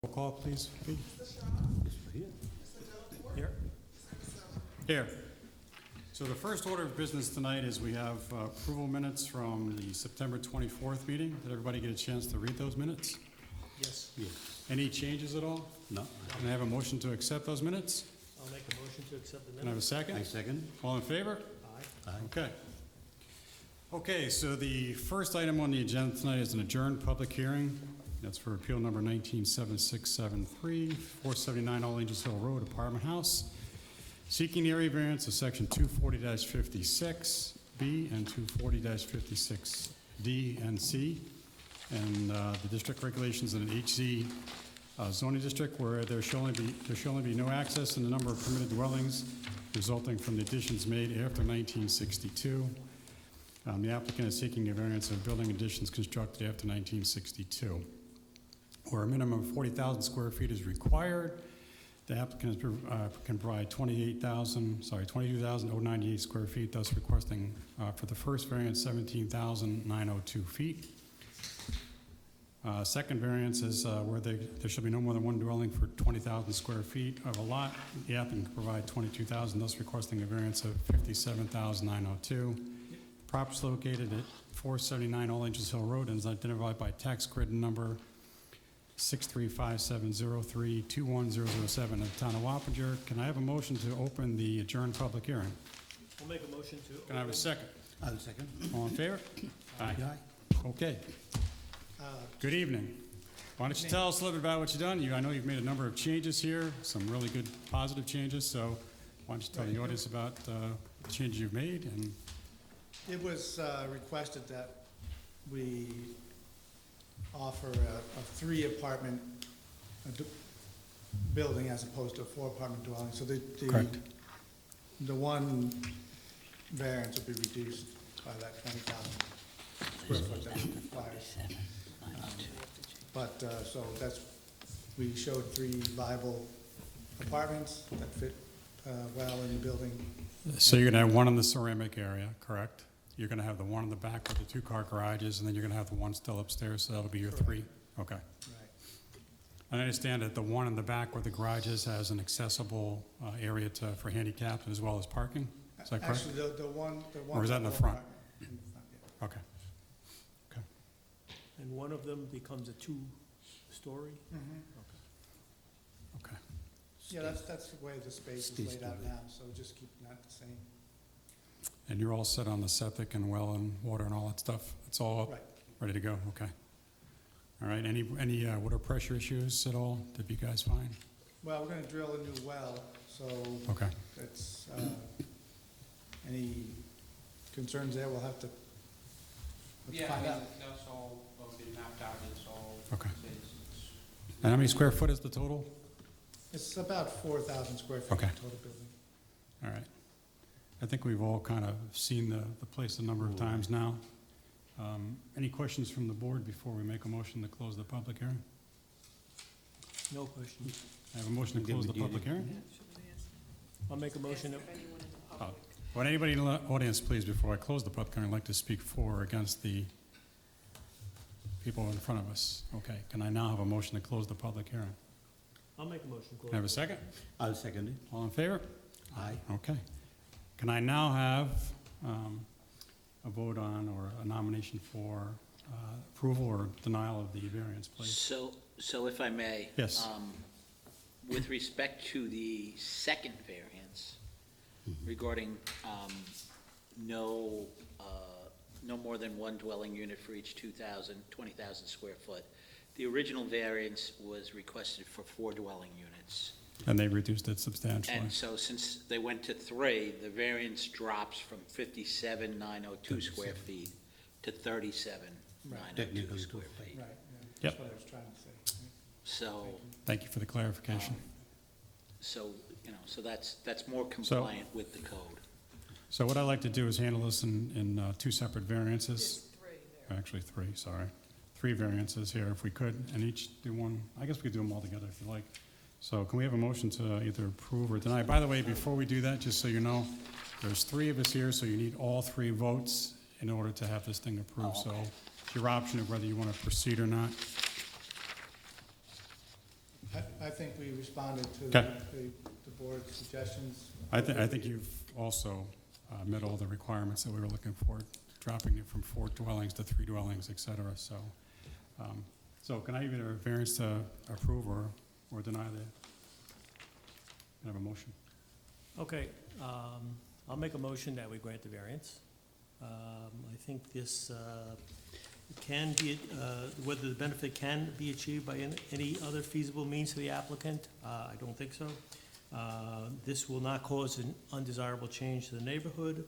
Roll call, please. Here. Here. So the first order of business tonight is we have approval minutes from the September 24th meeting. Did everybody get a chance to read those minutes? Yes. Any changes at all? No. Can I have a motion to accept those minutes? I'll make a motion to accept the Can I have a minutes. second? I second. All in favor? Aye. Okay. Okay, so the first item on the agenda tonight is an adjourned public hearing. That's for appeal number 197673, 479 All Angels Hill Road, Apartment House, seeking the area variance of section 240-56B and 240-56D and C, and the district regulations in an HZ zoning district where there shall only be no access in the number of permitted dwellings resulting from the additions made after 1962. The applicant is seeking a variance of building additions constructed after 1962. Where a minimum of 40,000 square feet is required, the applicant can provide 22,098 square feet, thus requesting for the first variance 17,902 feet. Second variance is where there should be no more than one dwelling for 20,000 square feet of a lot. The applicant can provide 22,000, thus requesting a variance of 57,902. Property is located at 479 All Angels Hill Road and is identified by tax grid number 63570321007 of the town of Wappinger. Can I have a motion to open the adjourned public hearing? I'll make a motion to. Can I have a second? I'll second. All in favor? Aye. Okay. Good evening. Why don't you tell us a little bit about what you've done? I know you've made a number of changes here, some really good positive changes, so why don't you tell the audience about the changes you've made? And It was requested that we offer a three-apartment building as opposed to a four-apartment dwelling. So Correct. the one variance will be reduced by that 20,000 square foot that we require. But so that's, we showed three viable apartments that fit well in the building. so you're gonna have one in the ceramic area, correct? You're gonna have the one in the back with the two-car garages, and then you're gonna have the one still upstairs, so that'll be your three? Okay. Right. I understand that the one in the back where the garages has an accessible area for handicapped as well as parking? Is that correct? Actually, the one. Or is that in the front? In the front, yeah. Okay. Okay. And one of them becomes a two-story? Okay. Yeah, that's the way the space is laid out now, so just keeping that the same. And you're all set on the septic and well and water and all that stuff? It's all up, Right. ready to go? Okay. All right. Any water pressure issues at all that you guys find? Well, we're gonna drill a new well, so Okay. that's, any concerns there, we'll have to Yeah, find out. that's all been mapped out, it's all. Okay. it's- And how many square foot is the total? It's about 4,000 square feet Okay. total building. All right. I think we've all kind of seen the place a number of times now. Any questions from the board before we make a motion to close the public hearing? No questions. I have a motion to close the public hearing? I'll make a motion to. Would anybody in the audience, please, before I close the public hearing, like to speak for or against the people in front of us? Okay. Can I now have a motion to close the public hearing? I'll make a motion to close. Can I have a second? I'll second it. All in favor? Aye. Okay. Can I now have a vote on or a nomination for approval or denial of the variance, please? So if I may. Yes. With respect to the second variance regarding no more than one dwelling unit for each 20,000 square foot, the original variance was requested for 4 dwelling units. And they reduced it substantially. And so since they went to 3, the variance drops from 57,902 square feet to 37,902 Technically, square 2 feet. Right, yeah, Yep. that's what I was trying to say. So, Thank you for the clarification. so that's more compliant with the code. So what I'd like to do is handle this in 2 separate variances. Actually 3, sorry. 3 variances here if we could, and each do one. I guess we could do them all together if you like. So can we have a motion to either approve or deny? By the way, before we do that, just so you know, there's 3 of us here, so you need all 3 votes in order to have this thing approved. So it's your option of whether you want to proceed or not. I think we responded to Okay. the board's suggestions. I think you've also met all the requirements that we were looking for, dropping it from 4 dwellings to 3 dwellings, et cetera, so. So can I give you a variance to approve or deny that? Can I have a motion? Okay, I'll make a motion that we grant the variance. I think this can be, whether the benefit can be achieved by any other feasible means to the applicant, I don't think so. This will not cause an undesirable change to the neighborhood.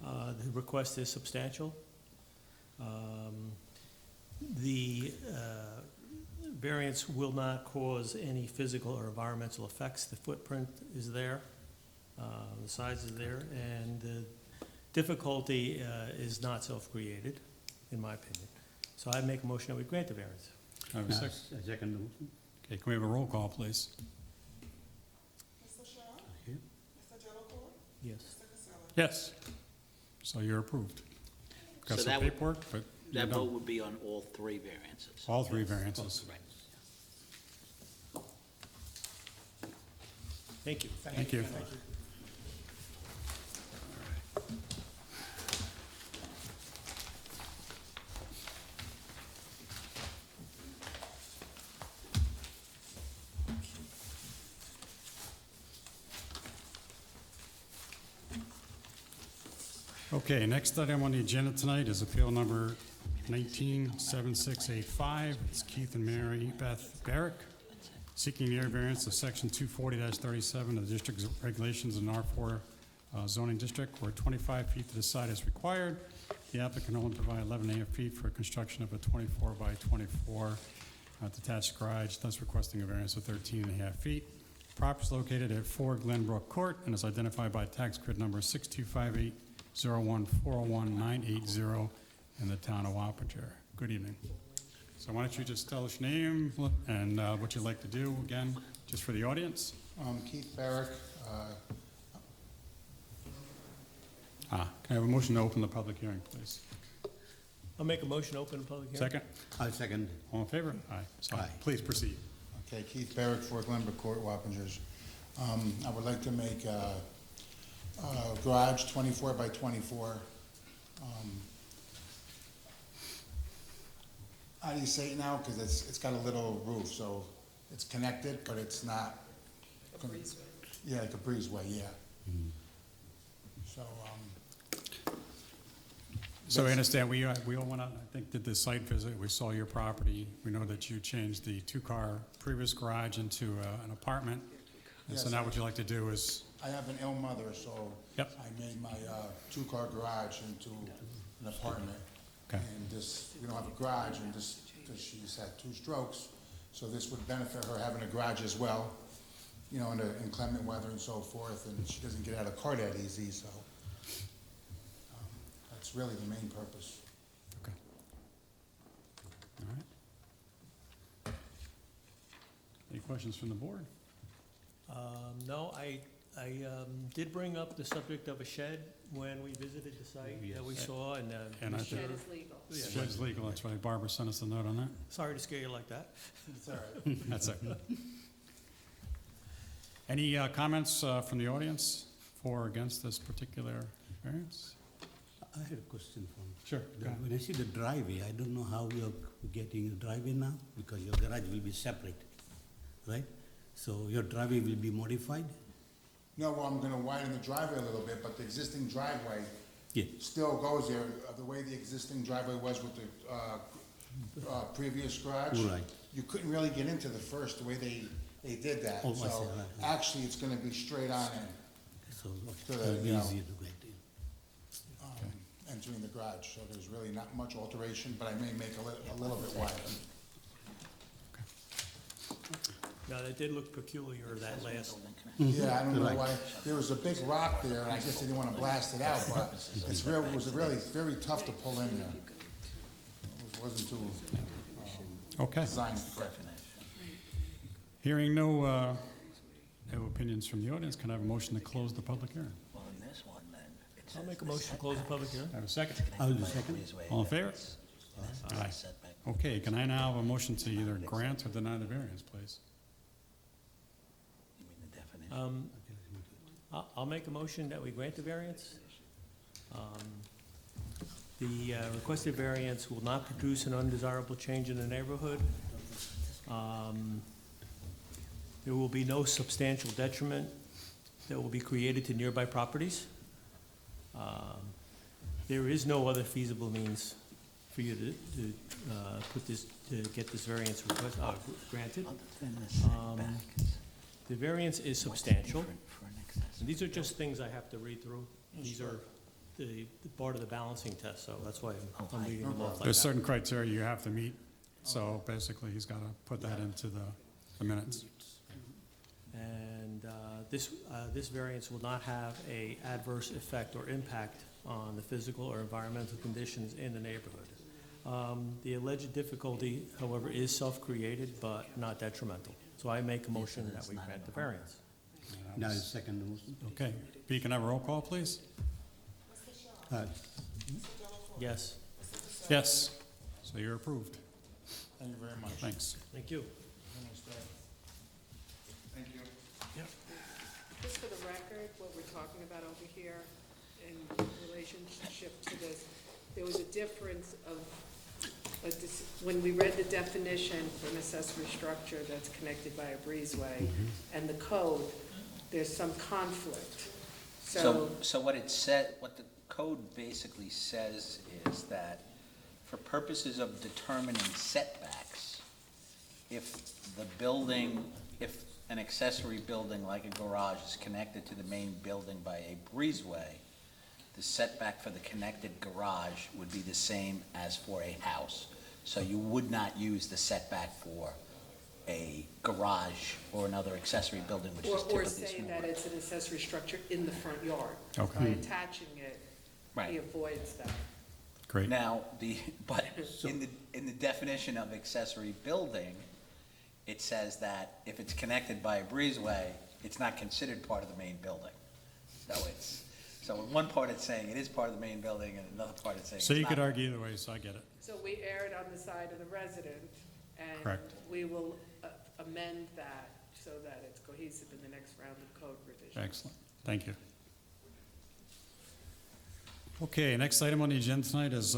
The request is substantial. The variance will not cause any physical or environmental effects. The footprint is there, the size is there, and the difficulty is not self-created, in my opinion. So I make a motion that we grant the variance. Can I have a second? I second the motion. Okay, can we have a roll call, please? Mr. Shaw? Here. Mr. Delacorte? Yes. Mr. Casella? Yes. So you're approved. Got So some that would- paperwork, but you're That vote done. would be on all 3 variances. All 3 variances. Right. Thank you. Thank you. Okay, next item on the agenda tonight is appeal number 197685. It's Keith and Mary Beth Barrick seeking the area variance of section 240-37 of the district's regulations in R4 zoning district, where 25 feet to the side is required. The applicant can only provide 11.5 feet for construction of a 24 by 24 detached garage, thus requesting a variance of 13.5 feet. Property is located at 4 Glenbrook Court and is identified by tax grid number 6258-01401980 in the town of Wappinger. Good evening. So why don't you just tell us your name and what you'd like to do, again, just for the audience? Keith Barrick, Can I have a motion to open the public hearing, please? I'll make a motion to open the public hearing. Second? I second. All in favor? Aye. So, Aye. please proceed. okay, Keith Barrick, 4 Glenbrook Court, Wappingers. I would like to make a garage 24 by 24. How do you say it now? Because it's got a little roof, so it's connected, but it's not. A breezeway. Yeah, like a breezeway, yeah. So, So I understand, we all went out, I think, did the site visit, we saw your property. We know that you changed the 2-car previous garage into an apartment. And so Yes. now what you'd like to do is, I have an ill mother, so Yep. I made my 2-car garage into an apartment. Okay. And this, we don't have a garage, and this, because she's had 2 strokes, so this would benefit her having a garage as well, you know, in the inclement weather and so forth, and she doesn't get out of the car that easy, so that's really the main purpose. okay. All right. Any questions from the board? No, I did bring up the subject of a shed when we visited the site that we saw, and And I Mr. think- Shed is legal. Yeah. Shed's legal, that's why Barbara sent us a note on that. Sorry to scare you like that. It's all right. That's it. Any comments from the audience for or against this particular variance? I had a question from. Sure. When I see the driveway, I don't know how you're getting a driveway now, because your garage will be separate, right? So your driveway will be modified? No, well, I'm gonna widen the driveway a little bit, but the existing driveway Yeah. still goes there, the way the existing driveway was with the previous garage. Right. You couldn't really get into the first, the way they did that. Oh, I see, So right. actually, it's gonna be straight on in, So So, it'll be you know. easier to get in. entering the garage, so there's really not much alteration, but I may make a little bit wider. Now, that did look peculiar, that last, Yeah, I don't know Right. why, there was a big rock there, and I guess they didn't wanna blast it out, but it was really very tough to pull in there. It wasn't too, Okay. designed correct. Hearing no opinions from the audience, can I have a motion to close the public hearing? Well, in this one, then, it I'll says make a motion to close the public hearing. Have a second? I will do second. breezeway, All in favor? that's Aye. setback. Okay, can I now have a motion to either grant or deny the variance, please? I'll make a motion that we grant the variance. The requested variance will not produce an undesirable change in the neighborhood. There will be no substantial detriment that will be created to nearby properties. There is no other feasible means for you to get this variance request, granted. The variance is substantial. And these are just things I have to read through. These are the part of the balancing test, so that's why I'm reading them off like There's that. certain criteria you have to meet, so basically, he's got to put that into the minutes. And this variance will not have a adverse effect or impact on the physical or environmental conditions in the neighborhood. The alleged difficulty, however, is self-created but not detrimental. So I make a motion that we grant the variance. Now, the second motion. Okay, B, can I have a roll call, please? Yes, Yes, so you're approved. Thank you very much. Thanks. thank you. Thank you. Just for the record, what we're talking about over here in relationship to this, there was a difference of, when we read the definition for an accessory structure that's connected by a breezeway and the code, there's some conflict. So what it said, what the code basically says is that for purposes of determining setbacks, if an accessory building like a garage is connected to the main building by a breezeway, the setback for the connected garage would be the same as for a house. So you would not use the setback for a garage or another accessory building, which is typically Or say that smaller. it's an accessory structure in the front yard. Okay. By attaching it, Right. he avoids that. Great. Now, but in the definition of accessory building, it says that if it's connected by a breezeway, it's not considered part of the main building. So in one part it's saying it is part of the main building, and another part it's saying it's So you not. could argue either way, so I get it. So we erred on the side of the resident, and Correct. we will amend that so that it's cohesive in the next round of code revision. Excellent, thank you. Okay, next item on the agenda tonight is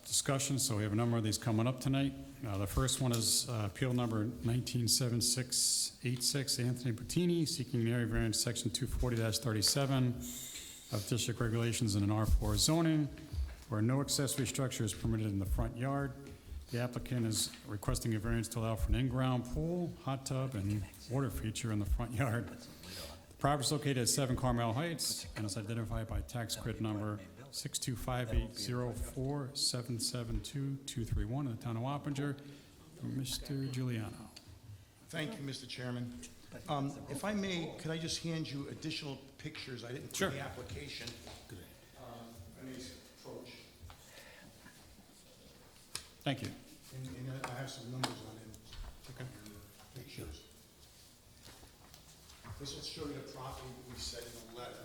discussion, so we have a number of these coming up tonight. The first one is appeal number 197686, Anthony Bottini, seeking an area variance, section 240-37 of district regulations in an R4 zoning, where no accessory structure is permitted in the front yard. The applicant is requesting a variance to allow for an in-ground pool, hot tub, and water feature in the front yard. The property is located at 7 Carmel Heights and is identified by tax grid number 625804772-231 in the town of Wappinger. Mr. Giuliano. Thank you, Mr. Chairman. If I may, could I just hand you additional pictures? I didn't put Sure. in the application. I may approach, Thank you. and I have some numbers on it. Okay. Pictures. This will show you the property we said in the letter.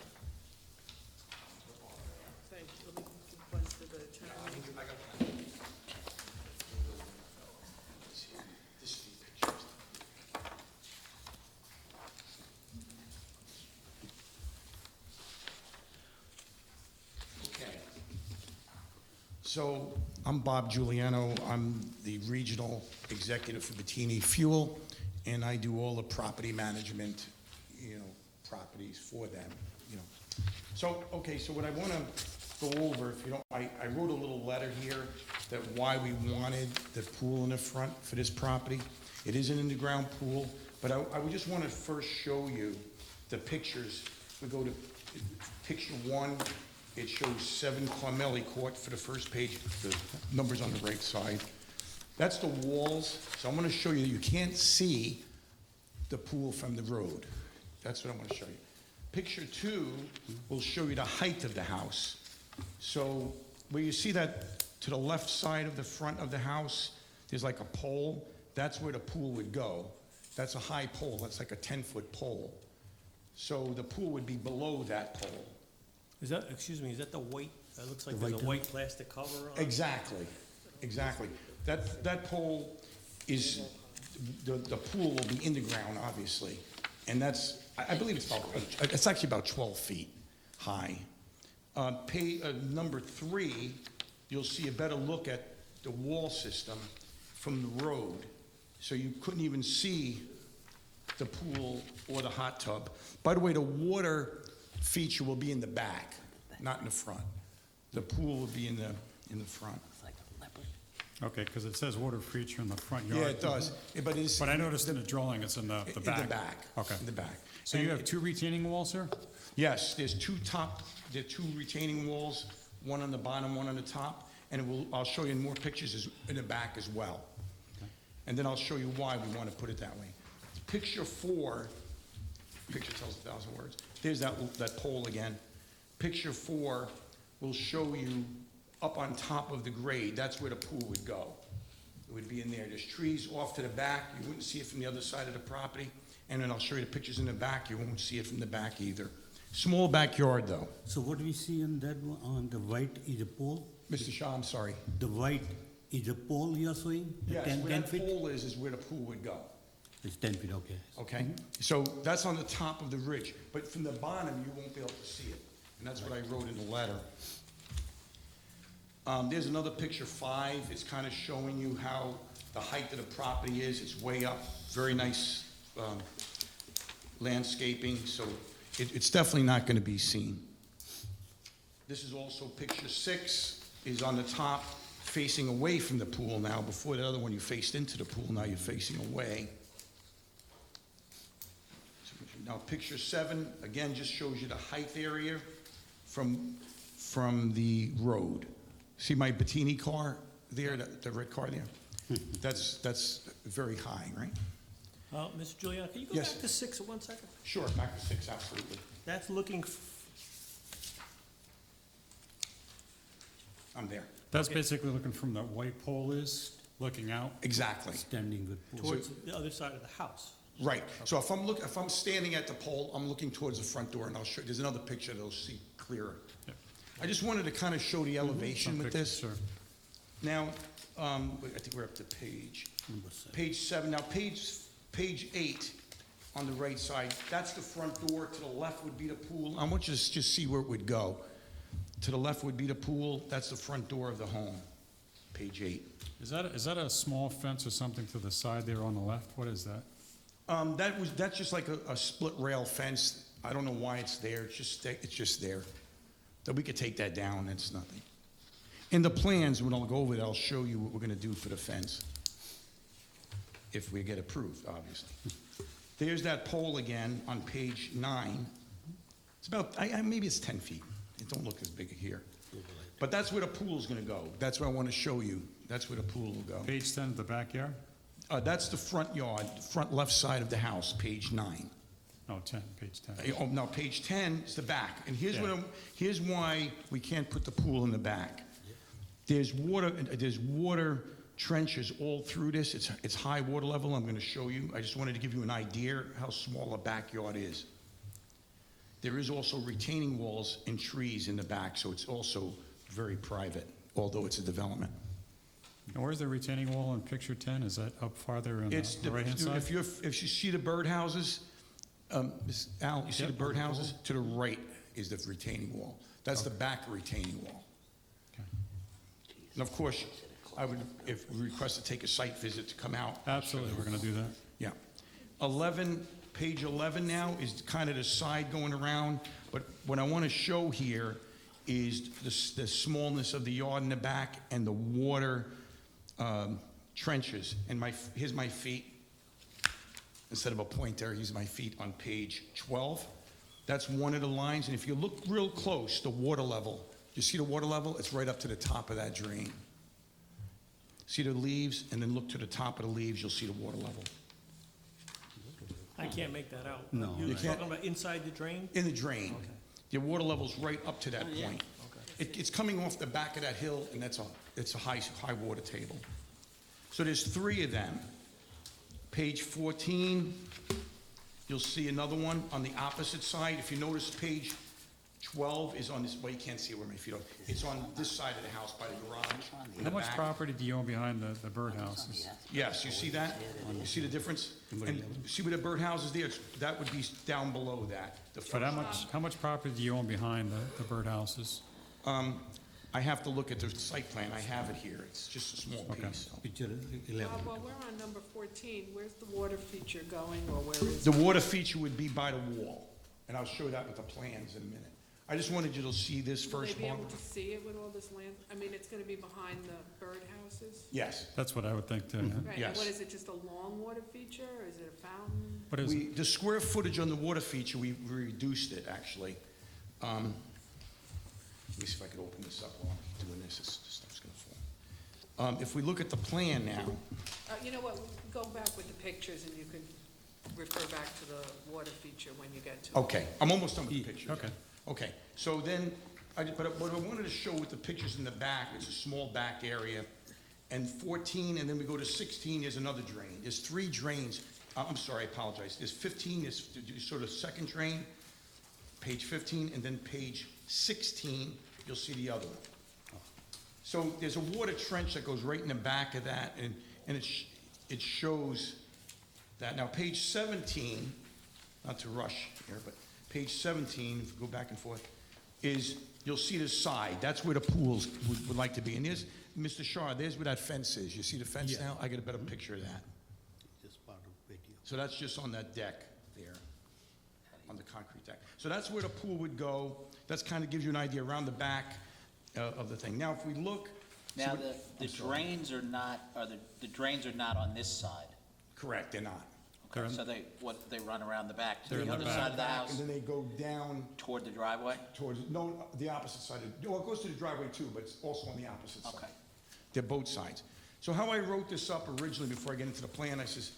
Thank you. Let me give one to the I attorney. think I got this few pictures. Okay. So I'm Bob Giuliano. I'm the regional executive for Bettini Fuel, and I do all the property management, properties for them, So, okay, so what I want to go over, if you don't, I wrote a little letter here that why we wanted the pool in the front for this property. It is an underground pool, but I would just want to first show you the pictures. We go to picture 1, it shows 7 Carmeli Court for the first page, the numbers on the right side. That's the walls, so I'm going to show you, you can't see the pool from the road. That's what I want to show you. Picture 2 will show you the height of the house. So where you see that to the left side of the front of the house, there's like a pole. That's where the pool would go. That's a high pole. That's like a 10-foot pole. So the pool would be below that pole. Is that, excuse me, is that the white, that looks like there's a white plastic cover on it? Exactly, exactly. That pole is, the pool will be in the ground, obviously. And that's, I believe it's actually about 12 feet high. Number 3, you'll see a better look at the wall system from the road. So you couldn't even see the pool or the hot tub. By the way, the water feature will be in the back, not in the front. The pool will be in the front. Okay, because it says water feature in the front yard. Yeah, it does. But it's But I noticed in the drawing, it's in the in back. the back. Okay. In the back. So you And have 2 retaining walls here? Yes, there are 2 retaining walls, one on the bottom, one on the top, and I'll show you more pictures in the back as well. And then I'll show you why we want to put it that way. Picture 4, picture tells 1,000 words. There's that pole again. Picture 4 will show you up on top of the grade, that's where the pool would go. It would be in there. There's trees off to the back, you wouldn't see it from the other side of the property. And then I'll show you the pictures in the back, you won't see it from the back either. Small backyard, though. So what we see on that one, on the white is a pole? Mr. Shaw, I'm sorry. The white is a pole you're showing? The Yes, 10 where 10 that feet? pole is where the pool would go, It's 10 feet, okay. okay? So that's on the top of the ridge, but from the bottom, you won't be able to see it. And that's what I wrote in the letter. There's another picture 5, it's kind of showing you how the height of the property is. It's way up, very nice landscaping, so it's definitely not going to be seen. This is also picture 6, is on the top, facing away from the pool now. Before the other one, you faced into the pool, now you're facing away. Now, picture 7, again, just shows you the height area from the road. See my Bettini car there, the red car there? That's very high, right? Mr. Giuliano, can you go Yes. back to 6 for 1 second? Sure, back to 6, absolutely. That's looking, I'm there. That's basically looking from the white pole is, looking out. Exactly. Standing with pool. towards the other side of the house. Right. So if I'm standing at the pole, I'm looking towards the front door, and I'll show, there's another picture that'll see clearer. Yep. I just wanted to kind of show the elevation Some with pictures, this. sure. Now, I think we're up to Number 7. page 7. Now, page 8 on the right side, that's the front door. To the left would be the pool. I want you to just see where it would go. To the left would be the pool. That's the front door of the home. Page 8. Is that a small fence or something to the side there on the left? What is that? That's just like a split rail fence. I don't know why it's there. It's just there. That we could take that down. It's nothing. In the plans, when I'll go over it, I'll show you what we're going to do for the fence. If we get approved, obviously. There's that pole again on page 9. It's about, maybe it's 10 feet. It don't look as big here. But that's where the pool's going to go. That's what I want to show you. That's where the pool will go. Page 10 of the backyard? That's the front yard, front left side of the house, page 9. No, 10, page 10. Oh, no, page 10 is the back. And here's Yeah. here's why we can't put the pool in the back. There's water trenches all through this. It's high water level. I'm going to show you. I just wanted to give you an idea how small a backyard is. There is also retaining walls and trees in the back, so it's also very private, although it's a development. And where's the retaining wall in picture 10? Is that up farther on It's the right-hand side? if you see the birdhouses, Ms. Al, you see the Yep, on the birdhouses? pole. To the right is the retaining wall. That's the back retaining wall. Okay. And of course, I would, if request to take a site visit to come out. Absolutely, we're going to do that. Yeah. Page 11 now is kind of the side going around, but what I want to show here is the smallness of the yard in the back and the water trenches. And here's my feet. Instead of a pointer, here's my feet on page 12. That's one of the lines, and if you look real close, the water level, you see the water level? It's right up to the top of that drain. See the leaves, and then look to the top of the leaves, you'll see the water level. I can't make that out. No. You're You can't? talking about inside the drain? In the drain. Okay. The water level's right up to that point. Okay. It's coming off the back of that hill, and it's a high water table. So there's 3 of them. Page 14, you'll see another one on the opposite side. If you notice page 12 is on this, well, you can't see where my feet are. It's on this side of the house by the garage. in How the much back. property do you own behind the birdhouses? Yes, you see that? You see the difference? And see where the birdhouse is there? That would be down below that. The But first- how much property do you own behind the birdhouses? I have to look at the site plan. I have it here. It's just a small piece. Picture 11. Bob, while we're on number 14, where's the water feature going, or where is The it? water feature would be by the wall, and I'll show that with the plans in a minute. I just wanted you to see this Will they first be one. able to see it with all this land? I mean, it's gonna be behind the birdhouses? Yes. That's what I would think too. yeah. Right, Yes. and what is it, just a long water feature, or is it a fountain? What is it? The square footage on the water feature, we reduced it, actually. Let me see if I could open this up while I'm doing this. This stuff's gonna fall. If we look at the plan now, You know what, go back with the pictures, and you can refer back to the water feature when you get to it. okay, I'm almost done with the pictures. Okay. Okay, so then, but what I wanted to show with the pictures in the back, it's a small back area, and 14, and then we go to 16, there's another drain. There's 3 drains. I'm sorry, I apologize. There's 15, is sort of second drain, page 15, and then page 16, you'll see the other one. So there's a water trench that goes right in the back of that, and it shows that. Now, page 17, not to rush here, but page 17, if you go back and forth, is, you'll see the side. That's where the pools would like to be. And there's, Mr. Shaw, there's where that fence is. You see the fence now? I get a better picture of that. Just part of video. So that's just on that deck there, on the concrete deck. So that's where the pool would go. That's kind of gives you an idea around the back of the thing. Now, if we look. Now, so the drains are not, the drains are not on this side. Correct, they're not. They're Okay, in- so they run around the back to They're in the the other back. side of the house, And then they go down toward the driveway? towards, no, the opposite side. Well, it goes to the driveway too, but it's also on the opposite side. Okay. They're both sides. So how I wrote this up originally, before I get into the plan, I says,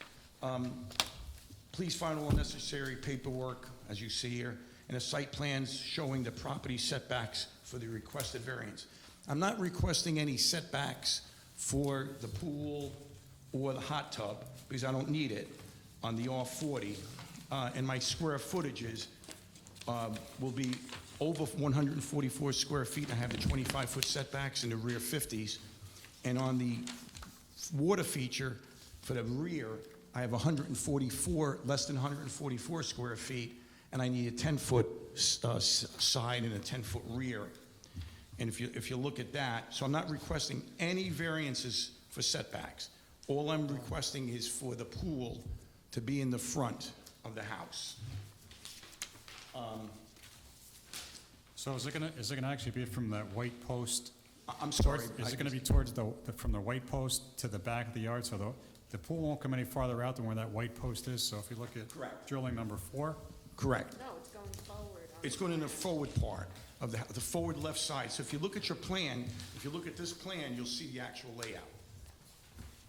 please find all necessary paperwork, as you see here, and the site plans showing the property setbacks for the requested variance. I'm not requesting any setbacks for the pool or the hot tub, because I don't need it on the R40. And my square footages will be over 144 square feet. I have the 25-foot setbacks in the rear 50s. And on the water feature for the rear, I have 144, less than 144 square feet, and I need a 10-foot side and a 10-foot rear. And if you look at that, so I'm not requesting any variances for setbacks. All I'm requesting is for the pool to be in the front of the house. So is it gonna actually be from that white post? I'm sorry. Is it gonna be towards from the white post to the back of the yard, so the pool won't come any farther out than where that white post is? So if you look at Correct. drilling number 4, Correct. No, it's going forward. It's going in the forward part of the forward left side. So if you look at your plan, if you look at this plan, you'll see the actual layout.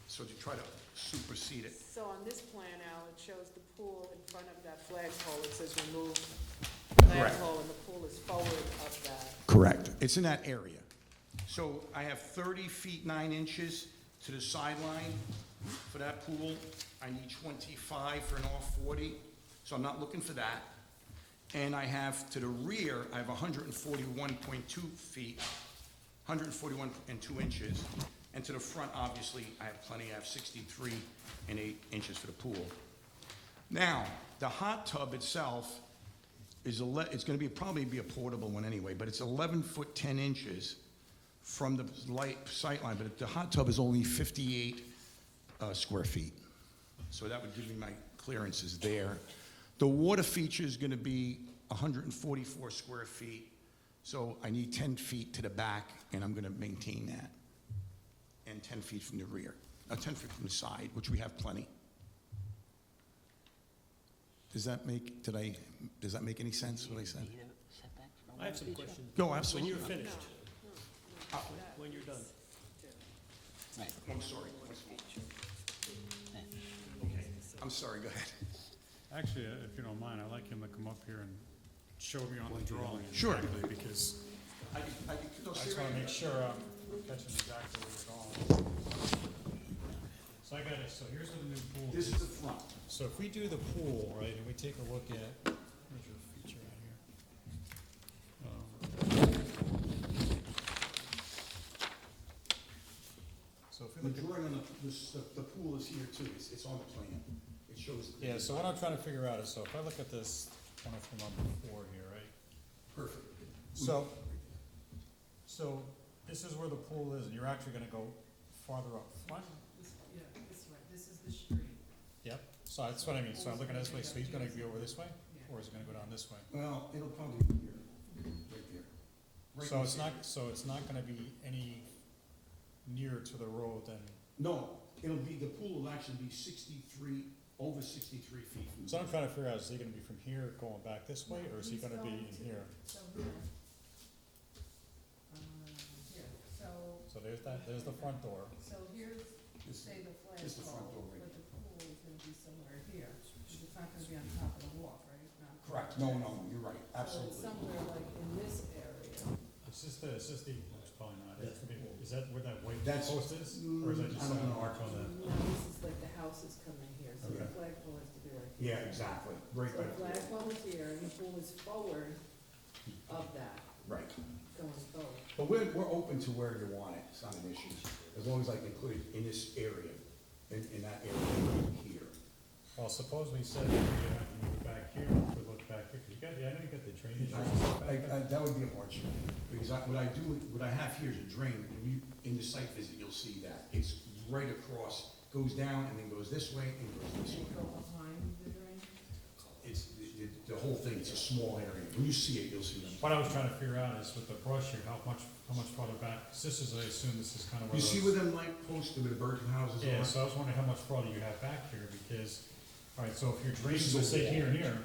So to try to supersede it. So on this plan, Al, it shows the pool in front of that flagpole. It says remove Correct. flagpole, and the pool is forward of that. Correct. It's in that area. So I have 30 feet 9 inches to the sideline for that pool. I need 25 for an R40, so I'm not looking for that. And I have to the rear, I have 141.2 feet, 141 and 2 inches. And to the front, obviously, I have plenty. I have 63 and 8 inches for the pool. Now, the hot tub itself is it's going to probably be a portable one anyway, but it's 11 foot 10 inches from the sight line, but the hot tub is only 58 square feet. So that would give me my clearances there. The water feature is going to be 144 square feet, so I need 10 feet to the back, and I'm going to maintain that. And 10 feet from the rear, 10 feet from the side, which we have plenty. Does that make any sense, what I said? I have some questions. Go, When absolutely. you're finished, when you're done. I'm sorry. Okay, I'm sorry, go ahead. actually, if you don't mind, I'd like him to come up here and show me on the drawing. Sure. exactly, Because No, I stay just right want to here. make sure I'm catching exactly where you're going. So I got it, so here's where the new pool This is. is the front. So if we do the pool, right, and we take a look at, where's your feature right here? the pool is here too, it's on the plan. It shows. Yeah, so what I'm trying to figure out is, so if I look at this one from number 4 here, right? Perfect. So this is where the pool is, and you're actually gonna go farther up front? Yeah, this way, this is the street. Yep, so that's what I mean, so I'm looking at this way, so he's gonna be over this way, or is he gonna go down this way? Well, it'll probably be here, right there. Right So in it's this not, area. so it's not gonna be any nearer to the road than, No, the pool will actually be 63, over 63 feet from the. so I'm trying to figure out, is he gonna be from here going back this way, or is he gonna be in here? So here. Here, so, So there's the front door. so here's, This- say the this is the front door flagpole, right but the pool is gonna be somewhere here. It's not gonna be on top of the wall, right? Not- Correct, no, you're right, So it's absolutely. somewhere like in this area. It's just the, it's probably not, it's gonna be, is that where that white That's- post is? Or is that just I don't something know. marked on the? No, this is like the house is coming here, so the Okay. flagpole has to be like here. Yeah, exactly, right, So the flagpole is here, and the pool is forward of that, right. going forward. But we're open to where you want it, it's not an issue, as long as I can put it in this area, in that area here. Well, suppose we said that we have to move it back here, we look back here, 'cause you got, I know you got the drainage. and stuff back there. That would be a hardship, because what I have here is a drain, and in the site visit, you'll see that, it's right across, goes down and then goes this way and goes this And way. go behind the drain. It's, the whole thing, it's a small area, when you see it, you'll see them. What I was trying to figure out is with the brush here, how much farther back, 'cause this is, I assume this is kind of where You see those- where them light posts where the birdhouses are? Yeah, so I was wondering how much farther you have back here, because, all right, so if your drains This is will a say wall. here and here,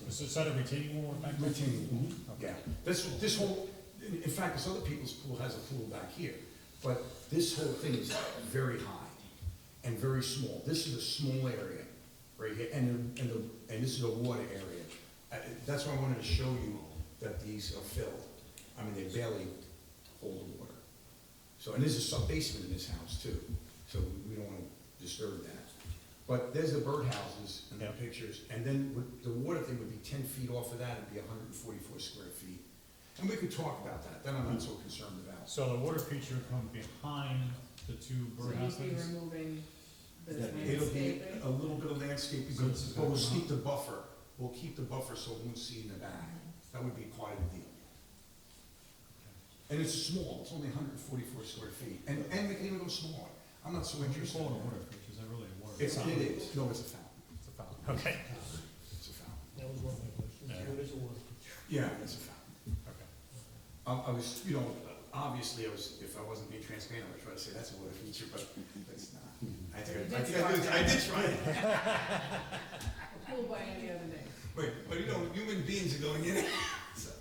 is that a retaining wall back there? Retaining wall, Okay. yeah. This whole, in fact, this other people's pool has a pool back here, but this whole thing is very high and very small. This is a small area right here, and this is a water area. That's why I wanted to show you that these are filled. I mean, they barely hold the water. So, and there's a sub-basement in this house too, so we don't want to disturb that. But there's the birdhouses and the Yeah. pictures, and then the water thing would be 10 feet off of that, it'd be 144 square feet. And we could talk about that I'm not so concerned about. So the water feature would come behind the two So you'd be birdhouses? removing the It'll be landscaping. a little bit of landscaping, So this is but we'll gonna keep the buffer, so it won't see in the back. That would be part of the deal. And it's small, it's only 144 square feet, and we can even go smaller. I'm not so What do you interested. call it a water feature, is that really a water? It is, no, it's a fountain, It's a fountain. Okay. it's a fountain. That was one of my questions. Yeah. It is a water. Yeah, it's a fountain. Okay. I was, obviously, if I wasn't being transparent, I would try to say that's a water feature, but that's not. I think I did try it. A pool by any other name. But human beings are going in it. So,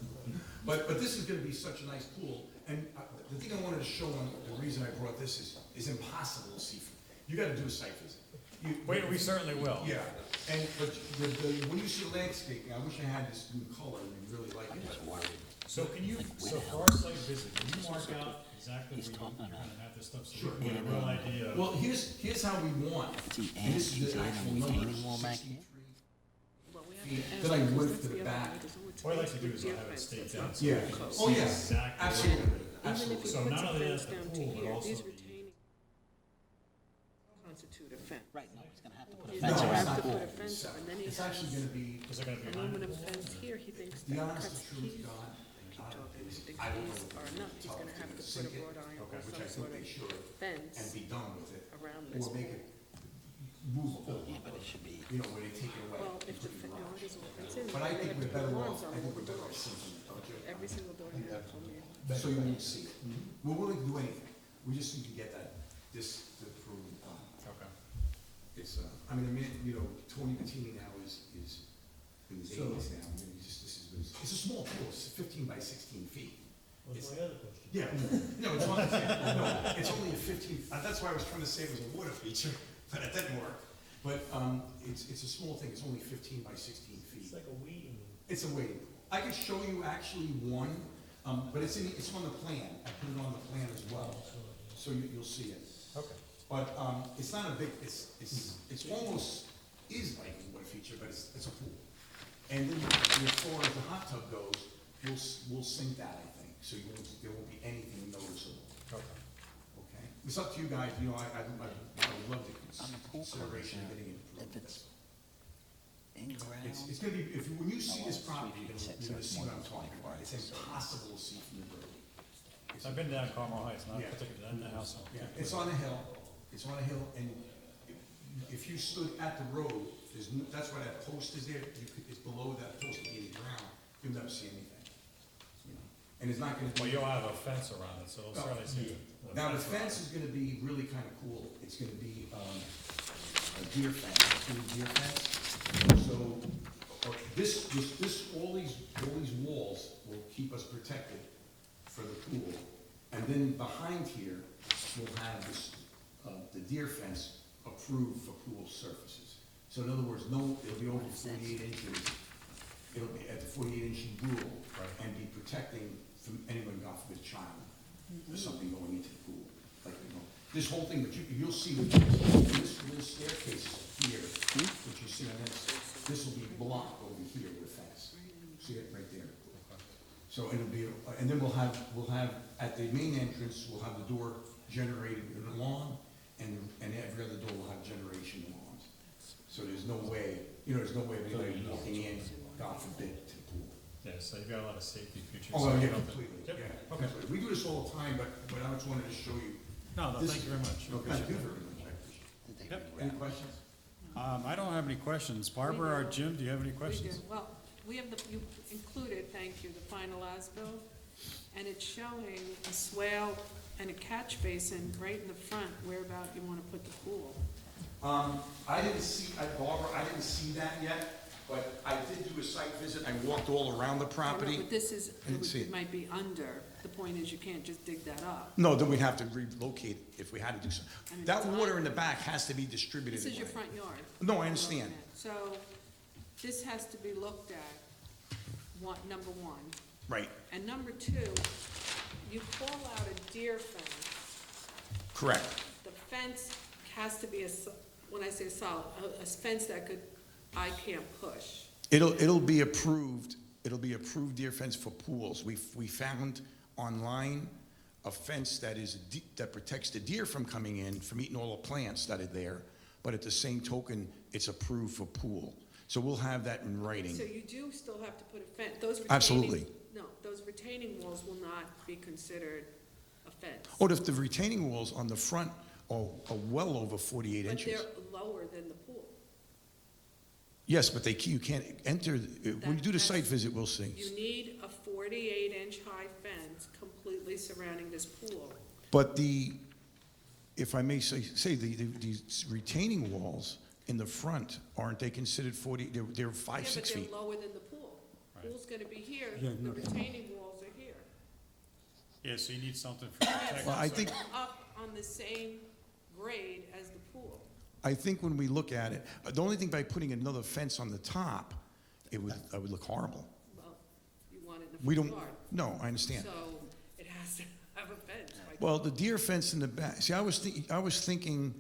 But this is gonna be such a nice pool, and the thing I wanted to show on, the reason I brought this is impossible to see. You gotta do a site visit. We certainly will. Yeah, but when you see landscaping, I wish I had this in color, and you'd really like it. So so for our site visit, can you mark out exactly where you're gonna have this stuff, so we can get a real idea? Well, here's how we want it. And this is the actual number, 63 feet. Then I went to the back. What I'd like to do is I'll have it staked out. so Yeah. we can Oh, see yeah. exactly- Absolutely, Even if absolutely. he So puts not a only fence that's the down to pool, but here, also these the- retaining constitute a fence. Right, no, he's gonna have to put a He's No, fence gonna it's around have the to pool. put a fence up, and then he It's actually has gonna be, Is it gonna be behind? aluminum fence here, he thinks the that honest cuts to truth, teeth. God, Keep talking, he thinks I don't these know. are enough, he's gonna have to put a wrought iron Okay, or which I some think sort they of should, and fence be done with it. around this Or make pool. it movable, Yeah, but it should be, where they take it away. Well, and if the, put it in no, garage. it isn't, it's in, But I they think have we're to put better alarms off, on I think all we're the better off doors. sinking it, don't you? Every single door you have to come in. So you won't see it. We're willing to do anything, we just need to get this approved. Okay. It's, Tony Bettini now is in his 80s now, and it's a small pool, it's 15 by 16 feet. Was my other question. Yeah, no, it's only a 15, that's why I was trying to say it was a water feature, but it didn't work. But, it's a small thing, it's only 15 by 16 feet. It's like a weeding. It's a waiting pool. I could show you actually one, but it's on the plan, I put it on the plan as well, so you'll see it. Okay. But, it's not a big, it's almost, is like a water feature, but it's a pool. And then as far as the hot tub goes, we'll sink that, I think, so there won't be anything noticeable, Okay. okay? It's up to you guys, you know, I would love the On the pool consideration of covers, getting it If approved. it's in ground. It's gonna be, when you see this Oh, well, property, 3 feet you're six, gonna so see it's what I'm more than talking about. 24, It's so- impossible to see from the road. I've been down Carmel Heights, not Yeah. particularly in the house. Yeah, it's on a hill, and if you stood at the road, that's why that post is there, it's below that post being the ground, you'll never see anything. You know. And it's not gonna be. Well, you'll have a fence around it, so it'll certainly see it. Now, the fence is gonna be really kinda cool, it's gonna be, a deer fence, it's gonna be deer fence. So, all these walls will keep us protected for the pool. And then behind here, we'll have this, the deer fence approved for pool surfaces. So in other words, it'll be over 48 inches, it'll be at the 48-inch rule, and be protecting from anyone, God forbid, child, or something going into the pool. Like, you know, this whole thing, but you'll see with this little staircase here, which you see on this will be blocked over here with a fence. See it right there? So it'll be, and then we'll have, at the main entrance, we'll have the door generated with an alarm, and every other door will have generation alarms. So there's no way, there's no way of anybody walking in, God forbid, to the pool. Yeah, so you've got a lot of safety features. Oh, yeah, completely, Yep. yeah. Okay. Completely. We do this all the time, but I just wanted to show you. No, This- thank you very much. Thank you very much, I appreciate Yep. it. Any questions? I don't have any questions. Barbara or Jim, do you have any We questions? do. Well, we have you included, thank you, the final as-built, and it's showing a swale and a catch basin right in the front, where about you wanna put the pool. I didn't see, Barbara, I didn't see that yet, but I did do a site visit, I walked all around the property. But this is, I didn't see it it. might be under, the point is you can't just dig that up. No, then we'd have to relocate if we had to do so. I mean, That it's water on- in the back has to be distributed. This is your away. front yard. No, I understand. So, this has to be looked at, number one. Right, And number two, you call out a deer fence. correct. The fence has to be when I say solid, a fence that I can't push. It'll be approved deer fence for pools. We found online a fence that protects the deer from coming in, from eating all the plants that are there, but at the same token, it's approved for pool. So we'll have that in writing. So you do still have to put a fence, those retaining. Absolutely. No, those retaining walls will not be considered a fence. Oh, the retaining walls on the front are well over 48 But inches. they're lower than the pool. Yes, but you can't enter, when you do the site visit, we'll see. You need a 48-inch high fence completely surrounding this pool. But if I may say, these retaining walls in the front, aren't they considered 40, they're 5, 6 Yeah, feet? but they're lower than the pool. Right. Pool's gonna be here, Yeah, the no. retaining walls are here. Yeah, so you need something for protection. Well, I think, Up on the same grade as the pool. when we look at it, the only thing by putting another fence on the top, it would look horrible. Well, you want it in We the don't, front yard. no, I understand. So it has to have a fence. by Well, the default. deer fence in the back, see, I was thinking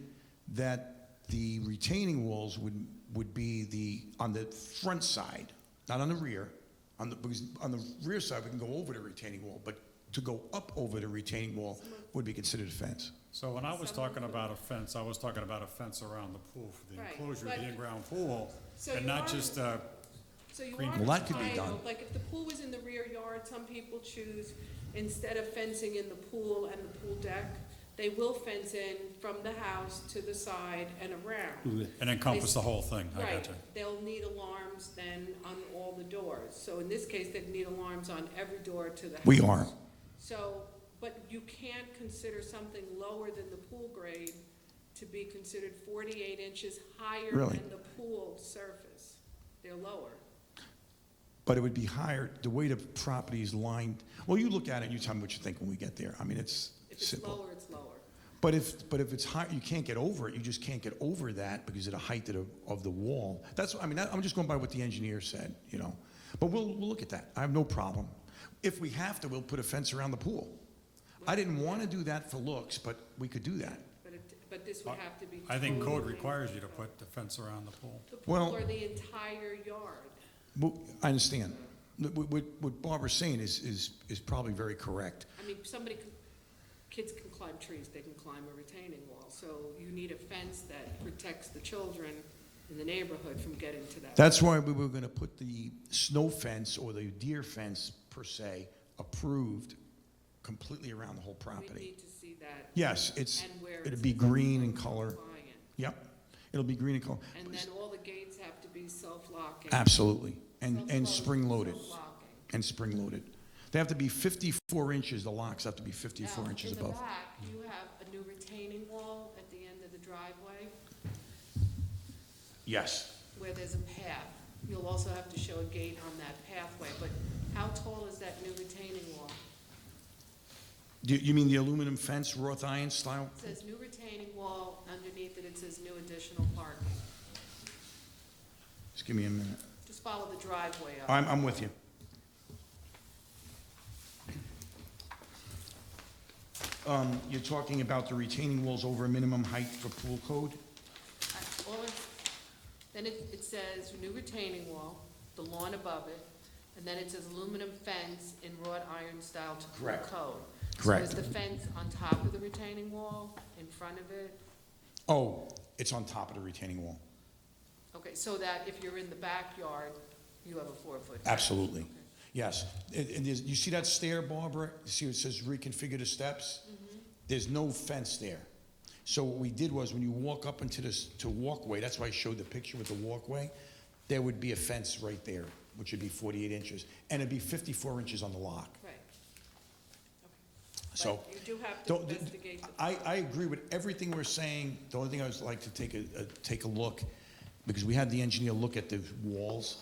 that the retaining walls would be on the front side, not on the rear. Because on the rear side, we can go over the retaining wall, but to go up over the retaining wall would be considered a fence. So when I was talking about a fence, I was talking about a fence around the pool for the Right, enclosure of the but- in-ground pool, So and you not are- just, So you green- are Well, that could be entitled, done. like if the pool was in the rear yard, some people choose, instead of fencing in the pool and the pool deck, they will fence in from the house to the side and around. and encompass the whole thing. I Right, got you. they'll need alarms then on all the doors. So in this case, they'd need alarms on every door to the house. We are. So, but you can't consider something lower than the pool grade to be considered 48 inches higher Really? than the pool surface. They're lower. But it would be higher, the way the property is lined, well, you look at it, you tell me what you think when we get there. I mean, it's If it's simple. lower, it's lower. But if it's high, you can't get over it, you just can't get over that because of the height of the wall. I'm just going by what the engineer said, But we'll look at that, I have no problem. If we have to, we'll put a fence around the pool. I didn't want to do that for looks, but we could do that. But this would have to be. I think code totally- requires you to put the fence around the pool. The pool Well- or the entire yard. Well, I understand. What Barbara's saying is probably very correct. I mean, somebody could, kids can climb trees, they can climb a retaining wall. So you need a fence that protects the children in the neighborhood from getting to that. That's why we were gonna put the snow fence or the deer fence per se approved completely around the whole We property. need to see that. Yes, it's, And where it'd it's be green in color. compliant. Yep, it'll be green in color. And then all the gates have to be self-locking. Absolutely, and Self-closing, spring-loaded, self-locking. and spring-loaded. They have to be 54 inches, the locks have to be 54 Now, inches in the above. back, you have a new retaining wall at the end of the driveway Yes, where there's a path. You'll also have to show a gate on that pathway, but how tall is that new retaining wall? you mean the aluminum fence, wrought iron style? It says new retaining wall, underneath it says new additional parking. Just give me a minute. Just follow the driveway up. I'm with you. You're talking about the retaining walls over a minimum height for pool code? All it- Then it says new retaining wall, the lawn above it, and then it says aluminum fence in wrought iron style to pool Correct. code. Correct. So is the fence on top of the retaining wall, in front of it? Oh, it's on top of the retaining wall. Okay, so that if you're in the backyard, you have a 4-foot fence? Absolutely. Okay. Yes. And you see that stair, Barbara? You see it says reconfigure the steps? There's no fence there. So what we did was when you walk up into this, to walkway, that's why I showed the picture with the walkway, there would be a fence right there, which would be 48 inches, and it'd be 54 inches on the lock. Right. So, But you do have to don't- investigate the. I agree with everything we're saying. The only thing I would like to take a look, because we had the engineer look at the walls,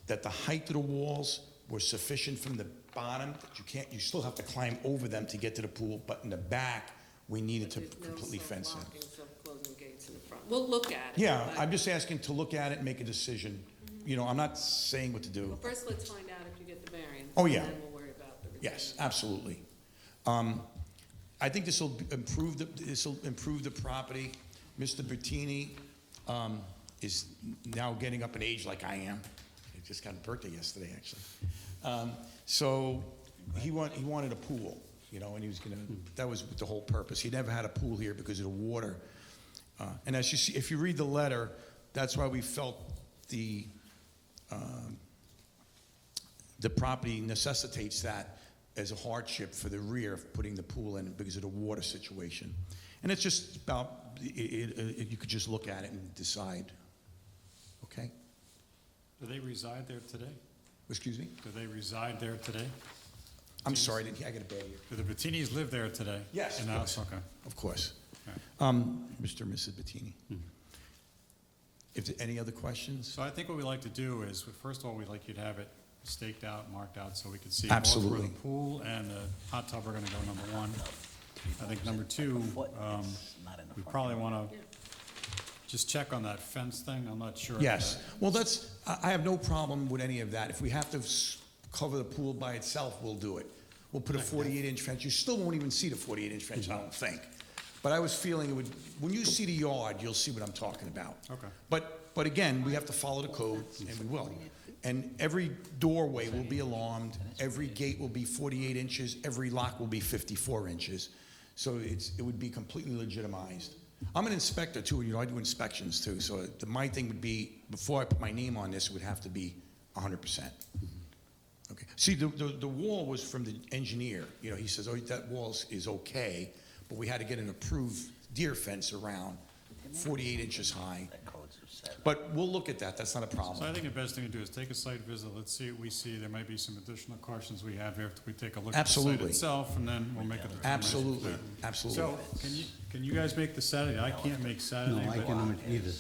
that the height of the walls were sufficient from the bottom, that you still have to climb over them to get to the pool, but in the back, we needed to There's no completely fence it. self-locking, self-closing gates in the front. We'll look at it. Yeah, but- I'm just asking to look at it and make a decision. You know, I'm not saying what to do. Well, first, let's find out if you get the variance. Oh, yeah. And then we'll worry about the retaining. Yes, absolutely. I think this will improve the property. Mr. Bertini is now getting up in age like I am. He just got a birthday yesterday, actually. So he wanted a pool, you know, and he was gonna, that was the whole purpose. He never had a pool here because of the water. And as you see, if you read the letter, that's why we felt the property necessitates that as a hardship for the rear of putting the pool in because of the water situation. And it's just about, you could just look at it and decide, okay? Do they reside there today? Excuse me? Do they reside there today? I'm sorry, I got a bad ear. Do the Bettinis live there today? Yes, In of the house? course. Okay. Of course. Okay. Mr. and Mrs. Bettini. If there any other questions? So I think what we like to do is, first of all, we'd like you to have it staked out, marked out, so we can see both Absolutely. where the pool and the hot tub are gonna go, number one. I think number two, we probably wanna just check on that fence thing, I'm not sure. Yes. Well, I have no problem with any of that. If we have to cover the pool by itself, we'll do it. We'll put a 48-inch fence. You still won't even see the 48-inch fence, I don't think. But I was feeling it would, when you see the yard, you'll see what I'm talking about. Okay. But again, we have to follow the code, and we will. And every doorway will be alarmed, every gate will be 48 inches, every lock will be 54 inches. So it would be completely legitimized. I'm an inspector too, and you know, I do inspections too, so my thing would be, before I put my name on this, it would have to be 100%. Okay. See, the wall was from the engineer. You know, he says, oh, that wall is okay, but we had to get an approved deer fence around 48 inches high. But we'll look at that, that's not a So problem. I think the best thing to do is take a site visit, let's see what we see, there might be some additional questions we have here after we take a look at the Absolutely. site itself, and then we'll make a determination. Absolutely, there. absolutely. So, can you guys make the Saturday? I can't make No, Saturday, I but cannot either.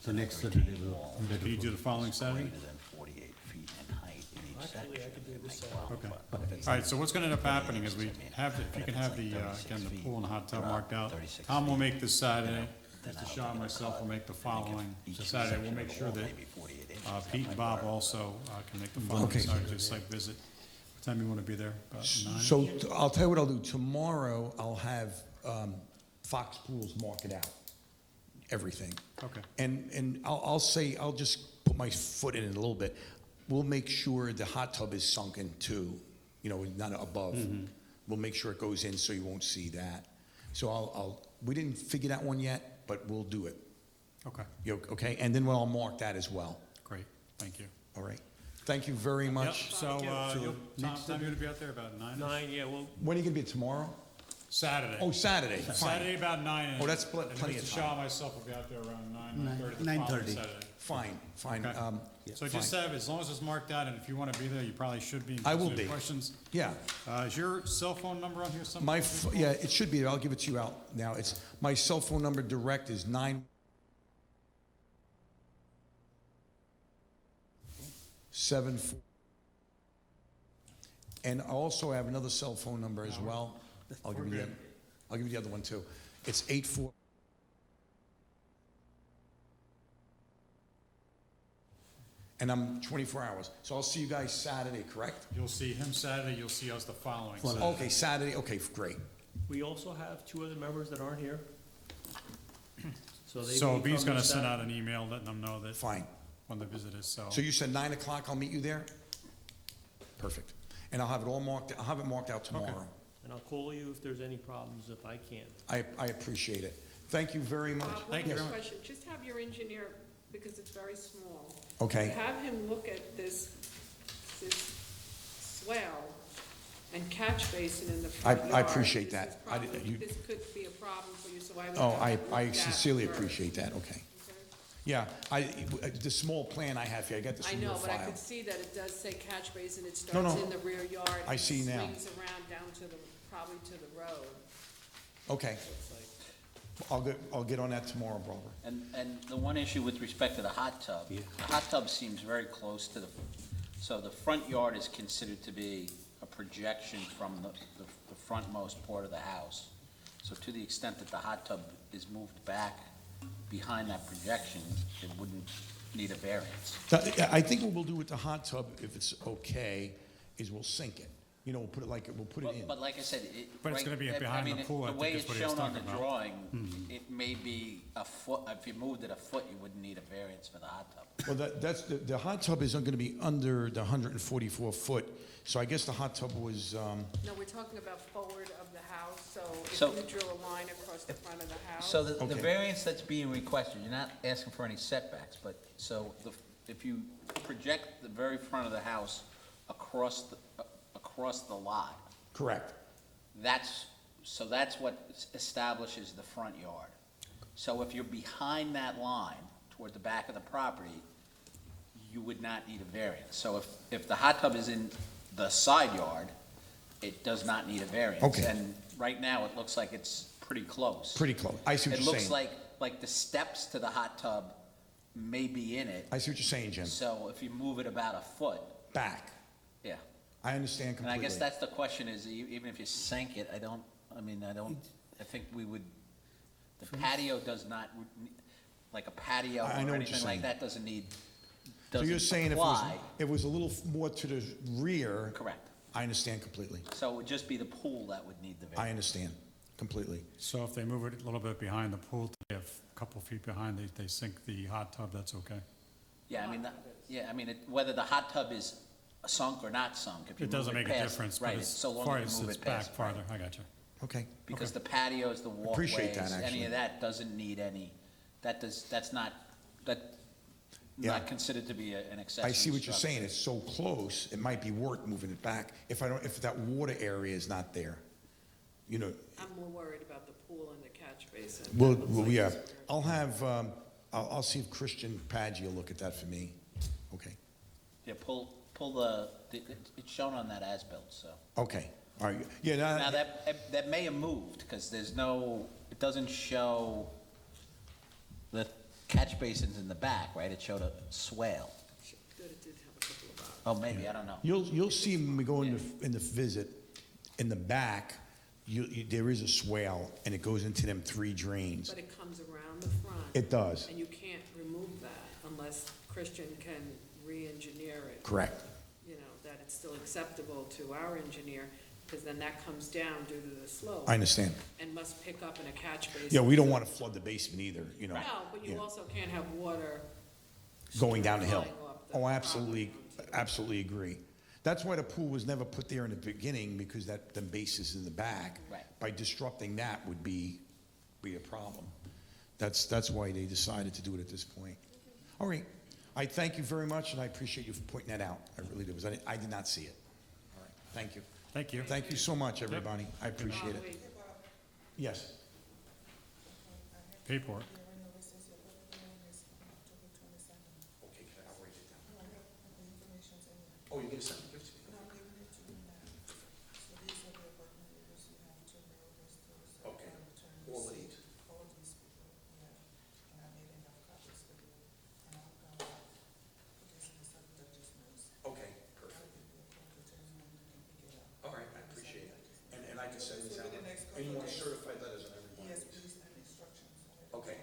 So next Saturday we'll. can you do the following Saturday? Greater than 48 feet in height in each Actually, I section. could do this Saturday. Okay. All right, so what's gonna end up happening is we have, if you can have the, again, the pool and hot tub marked out. Tom will make this Saturday, Mr. Shaw and myself will make the following Saturday. We'll make sure that, Pete and Bob also, can make the following Okay. Saturday site visit. What time you wanna be there? About 9? So I'll tell you what I'll do. Tomorrow, I'll have Fox Pools mark it out, everything. Okay. And I'll say, I'll just put my foot in it a little bit. We'll make sure the hot tub is sunken too, you know, not above. we'll make sure it goes in so you won't see that. So we didn't figure that one yet, but we'll do it. Okay, Okay? And then I'll mark that as well. great, thank you. All right? Thank you very Yep, much. so, So Tom, next you're gonna be out there about 9? Nine, yeah, well, When are you gonna be, tomorrow? Saturday. Oh, Saturday, fine. Saturday about 9. Oh, that's plenty of Mr. time. Shaw and myself will be out there around 9:30 the 9:30. following Saturday. Fine. Okay. So fine. just have, as long as it's marked out, and if you want to be there, you probably should be. in I will case you have be. Questions? Yeah. Is your cell phone number on here somewhere? Yeah, it should be, I'll give it to you out now. It's, my cell phone number direct is 974. And I also have another cell phone number as well. I'll give you the other one too. It's 84. And I'm 24 hours. So I'll see you guys Saturday, correct? You'll see him Saturday, you'll see us the following Saturday. Okay, Saturday, okay, great. we also have two other members that aren't here. So they So may he's come gonna this send Sat- out an email letting them know that Fine. when the visit is, so. So you said 9 o'clock, I'll meet you there? Perfect. And I'll have it all marked, I'll have it marked out tomorrow. And I'll call you if there's any problems, if I can. I appreciate it. Thank you very much. Thank you One very much. question, just have your engineer, because it's very small. Okay. Have him look at this swell and catch basin in the front I yard. appreciate This that. is I did- probably- you- This could be a problem for you, so I would. Oh, have it I looked at sincerely first, appreciate that, okay. okay? Yeah, the small plan I have here, I got this I in your know, but I file. could see that it does say catch basin, it No, starts no. in the rear yard. I see and now. Swings around down to the, probably to the road. Okay. I'll get on that tomorrow, Barbara. And the one issue with respect to the hot tub, the hot tub seems very close to so the front yard is considered to be a projection from the frontmost part of the house. So to the extent that the hot tub is moved back behind that projection, it wouldn't need a variance. I think what we'll do with the hot tub, if it's okay, is we'll sink it. You know, we'll put it in. But like I said, But it's gonna be behind the pool, I the way think is it's what he was shown on the talking about. drawing, it may be a foot, if you moved it a foot, you wouldn't need a variance for the hot tub. Well, that's, the hot tub is gonna be under the 144 foot, so I guess the hot tub was, No, we're talking about forward of the house, so So- if you drew a line across the front of the house. So the Okay. variance that's being requested, you're not asking for any setbacks, but, if you project the very front of the house across the lot, correct. that's what establishes the front yard. So if you're behind that line toward the back of the property, you would not need a variance. So if the hot tub is in the side yard, it does not need a variance. Okay. And right now, it looks like it's pretty close. Pretty close. I see what It you're looks saying. like the steps to the hot tub may be in it, I see what you're saying, Jim. so if you move it about a foot, Back. yeah. I understand And completely. I guess that's the question is, even if you sank it, I think we would, the patio does not, like a patio I know or what you're anything saying. like that doesn't need, So you're doesn't saying apply. if it was a little more to the rear, Correct. I understand completely. So it would just be the pool that would need the I variance. understand completely. So if they move it a little bit behind the pool, they have a couple feet behind, they sink the hot tub, that's okay? Yeah, whether the hot tub is sunk or not sunk, if you It move doesn't it make a past, difference, but right, as so long far as as you move it's it back past. farther, I got you. Okay. Because the patios, the Appreciate walkways, that, any actually. of that doesn't need any, that's not Yeah. considered to be an accessory I see what you're structure. saying. It's so close, it might be worth moving it back if that water area is not there. You know, I'm more worried about the pool and the catch basin. well, That looks like yeah, it's- I'll have, I'll see if Christian Paggi will look at that for me. Okay, Yeah, pull it's shown on that as-built, so. okay, all right, yeah, Now, that may have moved, because it doesn't show the catch basins in the back, right? It showed a swale. Good, it did have a couple of options. Oh, maybe, I don't know. you'll see when we go in the visit, in the back, there is a swale, and it goes into them 3 drains. But it comes around the front. It does, And you can't remove that unless Christian can re-engineer it. correct. You know, that it's still acceptable to our engineer, because then that comes down due to the slope. I understand. And must pick up in a catch basin. Yeah, we don't want to flood the basement either, you know. No, but you Yeah. also can't have water. Going down the hill. flying off the Oh, absolutely, property onto the- absolutely agree. That's why the pool was never put there in the beginning, because the base is in the back. Right. By disrupting that would be a problem. That's why they decided to do it at this point. All right, I thank you very much, and I appreciate you for pointing that out. I really do, because I did not see it. All right, thank you. Thank you. Thank you so much, everybody. I appreciate it. Wait, Yes. Pay for it. Okay, I'll write it down. Oh, you're gonna send it to me? Okay, all of these. Okay, perfect. All right, I appreciate it. And I can send this out. And you want certified letters on every one of these? Okay.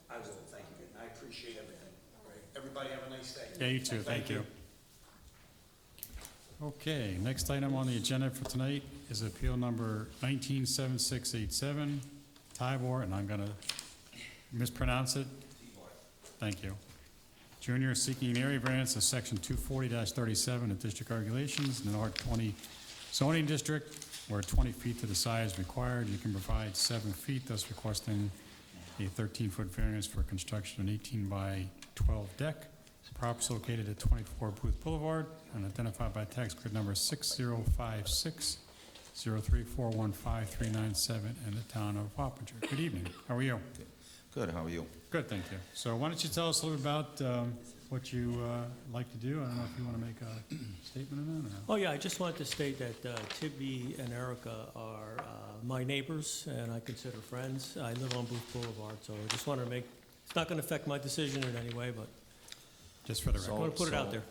I will, thank you. I appreciate everything. All right, everybody have a nice day. Yeah, you too, thank you. Okay, next item on the agenda for tonight is appeal number 197687, Tybor, and I'm going to mispronounce it. Thank you. Junior seeking an area variance of section 240-37 of district regulations in an R20 zoning district where 20 feet to the side is required. You can provide 7 feet, thus requesting a 13-foot variance for construction of an 18 by 12 deck. Property located at 24 Booth Boulevard and identified by tax grid number 6056-03415-397 in the town of Wappinger. Good evening. How are you? Good, how are you? Good, thank you. So why don't you tell us a little bit about what you like to do? I don't know if you want to make a statement on that or not. Oh, yeah, I just wanted to state that Tibby and Erica are my neighbors, and I consider friends. I live on Booth Boulevard, so I just wanted to make, it's not going to affect my decision in any way, but Just for the I record. want to put it out there.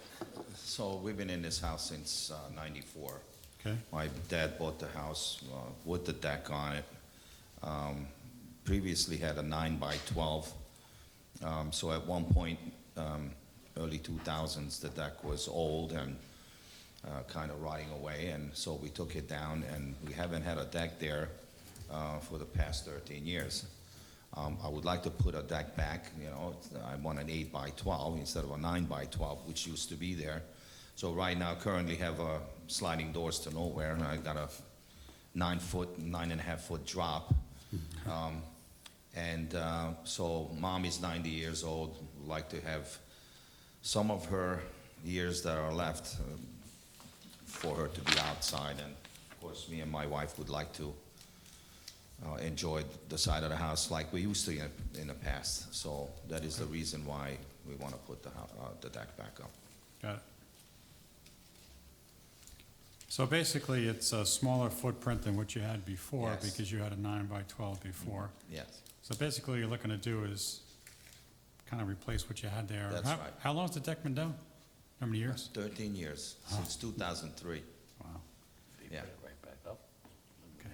So we've been in this house since '94. Okay, My dad bought the house with the deck on it. Previously had a 9 by 12. So at one point, early 2000s, the deck was old and kind of rotting away, and so we took it down, and we haven't had a deck there for the past 13 years. I would like to put a deck back, you know, I want an 8 by 12 instead of a 9 by 12, which used to be there. So right now, currently have a sliding doors to nowhere, and I got a 9.5 foot drop. So mom is 90 years old, would like to have some of her years that are left for her to be outside, and of course, me and my wife would like to enjoy the side of the house like we used to in the past. So that is the reason why we want to put the deck back up. got it. So basically, it's a smaller footprint than what you had before Yes. because you had a 9 by 12 before. Yes, So basically, what you're looking to do is kind of replace what you had there. That's right. How long's the deck been down? How many years? 13 years, since 2003. Wow. Yeah. Right back up. Okay.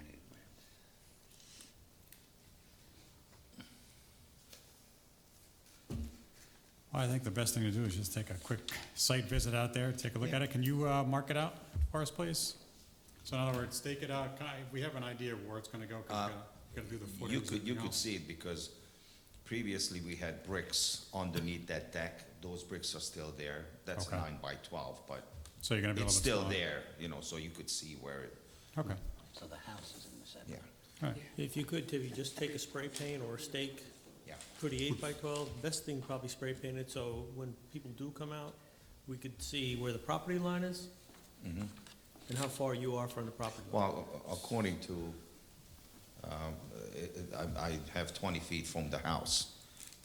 Well, I think the best thing to do is just take a quick site visit out there, take a look at it. Can you mark it out for us, please? So in other words, stake it out. We have an idea of where it's going to go, because you got to do the footings. You and could everything else. see it because previously we had bricks underneath that deck. Those bricks are still there. That's Okay. 9 by 12, but So you're going to be able it's to. still install it. there, you know, so you could see where it, Okay, So the house is in the yeah, center. all right. If you could, Tibby, just take a spray paint or a stake, yeah. pretty 8 by 12, best thing probably spray paint it, so when people do come out, we could see where the property line is Mhm. and how far you are from the property line. Well, according to, I have 20 feet from the house.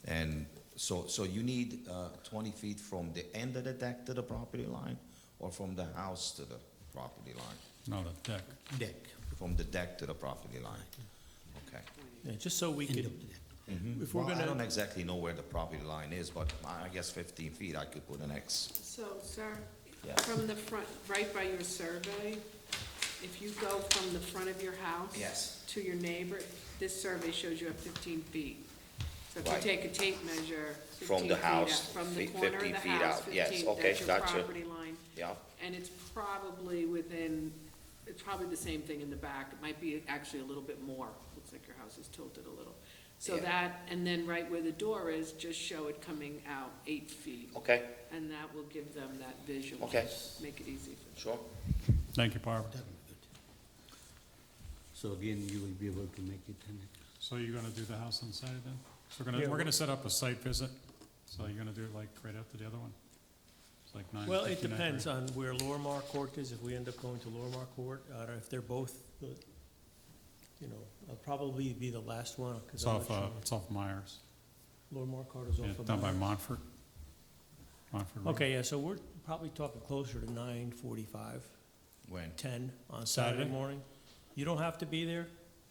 And so you need 20 feet from the end of the deck to the property line, or from the house to the property line? No, the deck. Deck. From the deck to the property line? Okay. Yeah, just so we End could, of the deck. if we're Well, I don't gonna, exactly know where the property line is, but I guess 15 feet, I could put an X. So, sir, Yeah. from the front, right by your survey, if you go from the front of your house Yes. to your neighbor, this survey shows you have 15 feet. So if you Right. take a tape measure, 15 From the feet house, out, from the 50 corner of the feet house, out. Yes, 15, okay, that's your gotcha. property line. Yeah, And it's probably within, it's probably the same thing in the back. It might be actually a little bit more. Looks like your house is tilted a little. So Yeah. that, and then right where the door is, just show it coming out 8 feet. Okay, And that will give them that visual. Okay. Make it easy for them. sure. Thank you, Barbara. That will be good. So again, you will be able to make it, So you're gonna do the house on Saturday then? So Yeah, we're gonna set up a site visit, so you're gonna do it like right after the other one? It's like 9:50, Well, it 9:30. depends on where Lormar Court is, if we end up going to Lormar Court, or if they're both, you know, I'll probably be the last one, because It's I'm off, not sure. it's off Myers, Lormar Court is yeah, off of down by Myers. Montfort. Montfort Road. Okay, yeah, so we're probably talking closer to 9:45, When? 10 on Saturday Saturday? morning. You don't have to be there,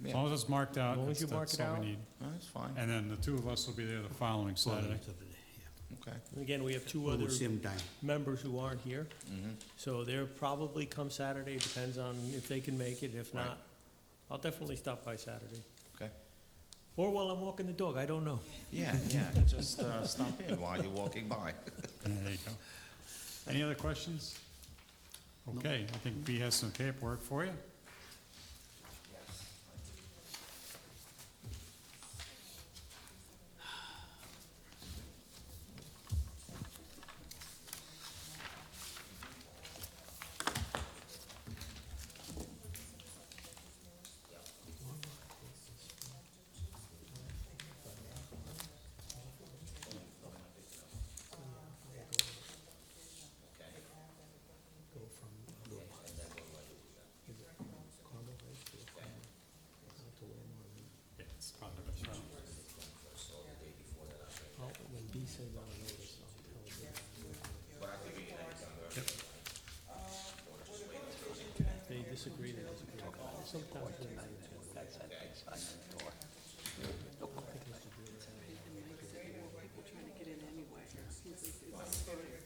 As long as it's marked out, As long as you mark that's it all we out. need. That's fine, And then the two of us will be there the following Saturday. yeah. okay. and again, we have two Over other the same time. members who aren't here, Mhm. so they'll probably come Saturday, depends on if they can make it, if Right. not, I'll definitely stop by Saturday. Okay. Or while I'm walking the dog, I don't know. Yeah, just stop in while you're walking by. There you go. Any other questions? Okay, I think B has some paperwork for you. Yeah, it's probably the best route. When B sends out a notice, I'll tell them. They disagree, they disagree. Sometimes they're not even gonna- That's that big sign on the door. We're trying to get in anyway. It's very-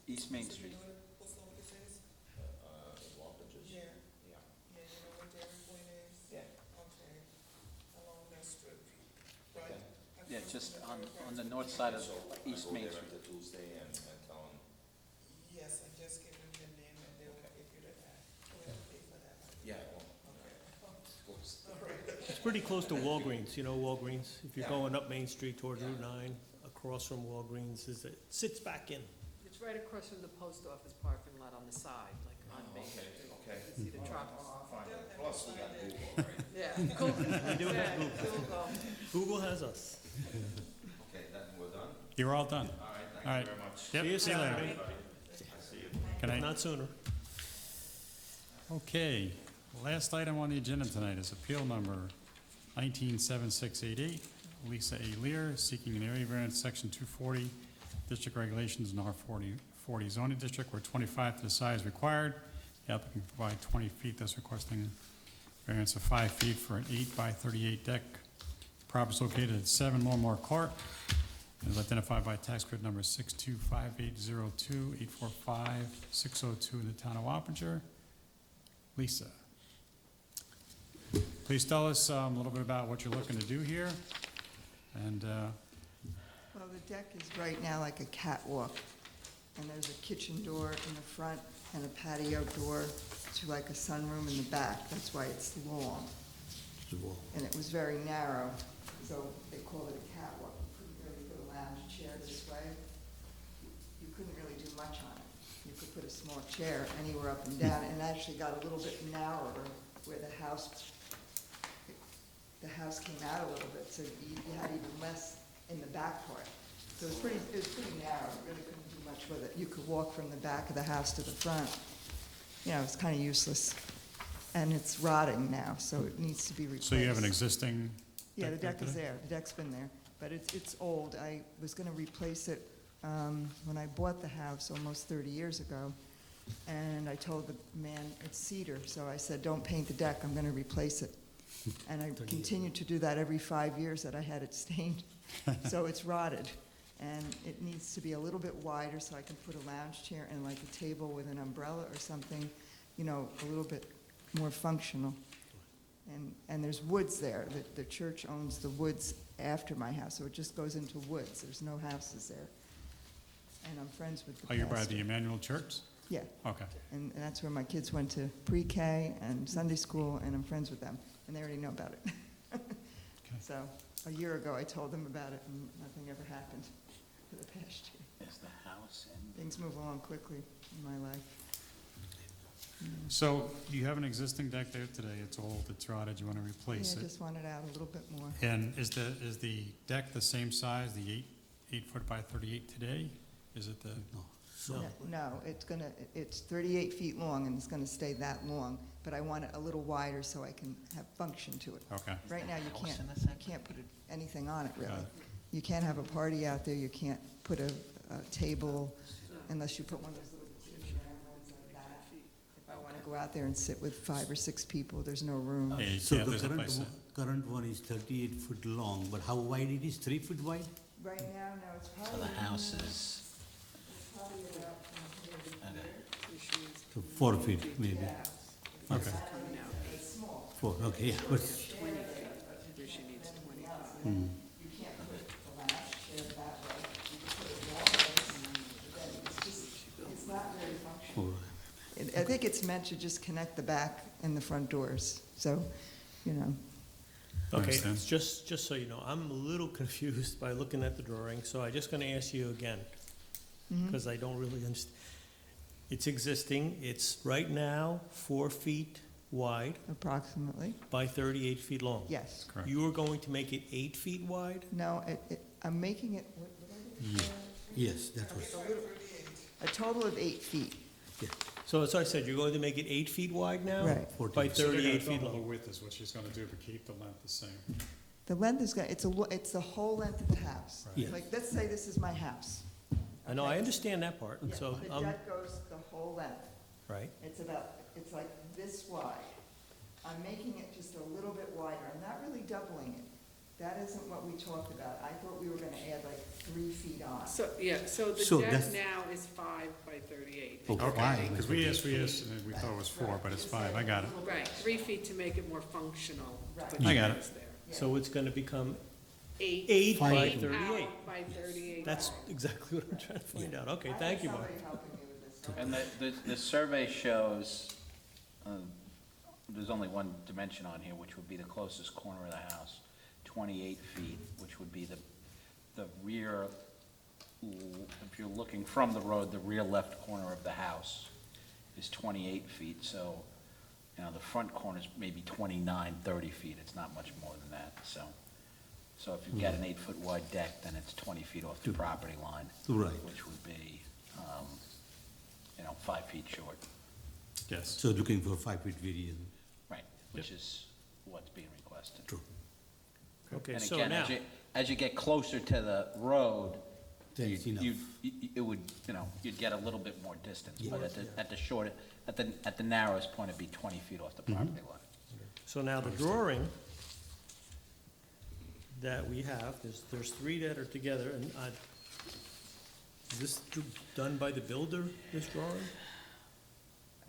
East Main Street. Yeah, just on the north side of East Main Street. Tuesday and tell them. Yes, I just gave them your name and they will give you the back. We'll pay for that. Yeah. It's pretty close to Walgreens, you know Walgreens? If you're going up Main Street towards Route 9, across from Walgreens, it sits back in. It's right across from the post office parking lot on the side, like on Main Street. You see the trucks. Plus, we got Google, right? Yeah, Google, do have yeah, Google. Google. Google has us. Okay, then we're done? You're all done. All right, All right. thank you very much. Yep, See you see you later. Saturday, Good night. not sooner. Okay, last item on the agenda tonight is appeal number 197688. Lisa A. Lear seeking an area variance, section 240, district regulations in R40 zoning district where 25 to the size required. The applicant can provide 20 feet, thus requesting variance of 5 feet for an 8 by 38 deck. Property is located at 7 Longmore Court and is identified by tax grid number 625802845-602 in the town of Wappinger. Lisa, please tell us a little bit about what you're looking to do here. And, Well, the deck is right now like a catwalk, and there's a kitchen door in the front and a patio door to like a sunroom in the back. That's why it's long. And it was very narrow, so they call it a catwalk. You couldn't really put a lounge chair this way. You couldn't really do much on it. You could put a small chair anywhere up and down, and it actually got a little bit narrower where the house came out a little bit, so you had even less in the back part. So it was pretty narrow, you really couldn't do much with it. You could walk from the back of the house to the front. You know, it's kind of useless. And it's rotting now, so it needs to be replaced. so you have an existing Yeah, the deck deck is there? there, the deck's been there, but it's old. I was gonna replace it when I bought the house almost 30 years ago, and I told the man, it's cedar, so I said, don't paint the deck, I'm gonna replace it. And I continued to do that every 5 years that I had it stained, so it's rotted. And it needs to be a little bit wider so I can put a lounge chair and like a table with an umbrella or something, you know, a little bit more functional. And there's woods there. The church owns the woods after my house, so it just goes into woods. There's no houses there. And I'm friends with the Oh, you're by pastor. the Emmanuel Church? Yeah, Okay. and that's where my kids went to pre-K and Sunday school, and I'm friends with them, and they already know about it. So, a year ago, I told them about it, and nothing ever happened for the past year. Is the house in? Things move along quickly in my life. So you have an existing deck there today. It's old, it's rotted, you want to Yeah, replace I it. just want it out a little bit more. And is the deck the same size, the 8 foot by 38 today? Is it the, No, so, No, it's 38 feet long, and it's gonna stay that long, but I want it a little wider so I can have function to it. okay. Right now, you house can't, in the you center? can't put anything on it, really. Got it. You can't have a party out there, you can't put a table unless you put one of those little ones like that. If I want to go out there and sit with 5 or 6 people, there's no room. Yeah, you so can't, the there's a current, place to- current one is 38 foot long, but how wide it is, 3 foot wide? Right now, no, it's So probably. the house is, It's probably about from here to okay. here. So 4 feet maybe, Okay. It's small. 4, okay, yeah, but, 20 feet, where she needs 25. mm, You can't put the lounge chair that way. You can put it long ways, and then it's just, it's not very functional. oh, I think it's meant to just connect the back and the front doors, so, you know. I Okay, understand. just so you know, I'm a little confused by looking at the drawing, so I'm just gonna ask you again, Mhm. because I don't really understand. It's existing, it's right now 4 feet wide Approximately, by 38 feet long. yes. Correct. You are going to make it 8 feet wide? No, I'm making it, what did I do? yes, that was, A total of 8 feet, So as I said, you're going to make it 8 feet wide now? right. 14. By So they're gonna 38 feet double the long? width is what she's gonna do, but keep the length the same. The length is it's the whole length of the house. Right. Yeah. Like, let's say this is my house. I know, I Okay? understand that part, Yeah, so, the deck goes the whole length. right, It's like this wide. I'm making it just a little bit wider. I'm not really doubling it. That isn't what we talked about. I thought we were gonna add like 3 feet on. So, yeah, so the So deck that's- now is 5 by 38. oh, Okay, 5. because we asked, and we thought it was 4, but it's 5, I got it. Right, 3 feet to make it more functional. to Right. put I your got it. house there. so it's gonna become 8 8 by feet 38. out by 38. That's exactly what I'm trying to find out. Okay, thank you, Mark. I have somebody helping me with this. And the survey shows, there's only one dimension on here, which would be the closest corner of the house, 28 feet, which would be the rear, if you're looking from the road, the rear left corner of the house is 28 feet, so, you know, the front corner is maybe 29, 30 feet, it's not much more than that, so. So if you've got an 8-foot wide deck, then it's 20 feet off the property line. Right. Which would be, you know, 5 feet short. Yes. So looking for 5 feet variance, Right, which is what's being requested. true. Okay, And so again, now, as you get closer to the road, That's enough. it would, you know, you'd get a little bit more distance, but Yeah. at the narrowest point, it'd be 20 feet off the property line. so now the drawing that we have, there's 3 that are together, and is this done by the builder, this drawing?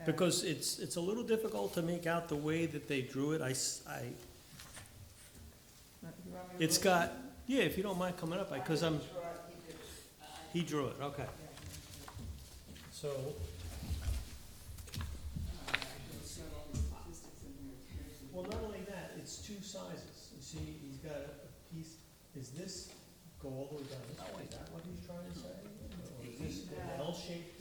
Because it's a little difficult to make out the way that they drew it. You want me to It's look? got, yeah, if you don't mind coming up, because I'm, he drew it, okay. So, well, not only that, it's 2 sizes. You see, he's got a piece, is this go all the way down this way? Is that what he's trying to say? Or is this an L-shaped?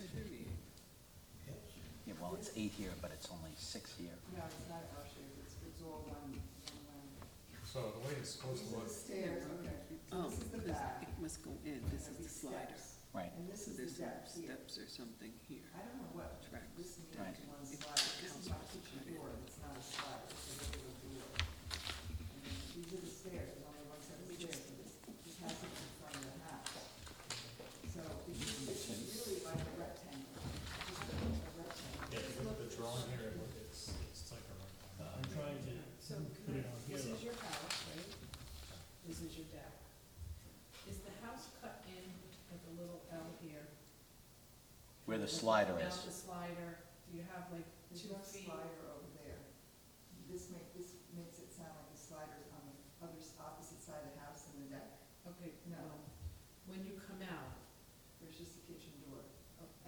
Yeah, well, it's 8 here, but it's only 6 here. No, it's not L-shaped, it's all one length. So the way it's supposed to look. This is the stairs, okay. Oh, This is the because back. it must go in, this is the slider. Right. And this So is there's the some deck here. steps or something here. I don't know what, Tracks. this is Right. one If slider, the this is council my was kitchen put in. door, it's not a slider, it's a regular door. And these are the stairs, there's only one set of stairs, but this has it in front of the house. So it's really like a rectangle, just a rectangle. Yeah, if you look at the drawing here, it's like a rectangle. I'm trying to So, put it on here. this is though. your house, right? This is your deck. Is the house cut in with a little L here? Where the slider is. Without the slider, do you have like There's 2 no feet? slider over there. This makes it sound like a slider on the opposite side of the house than the deck. Okay, No. well, when you come out, There's just a kitchen door.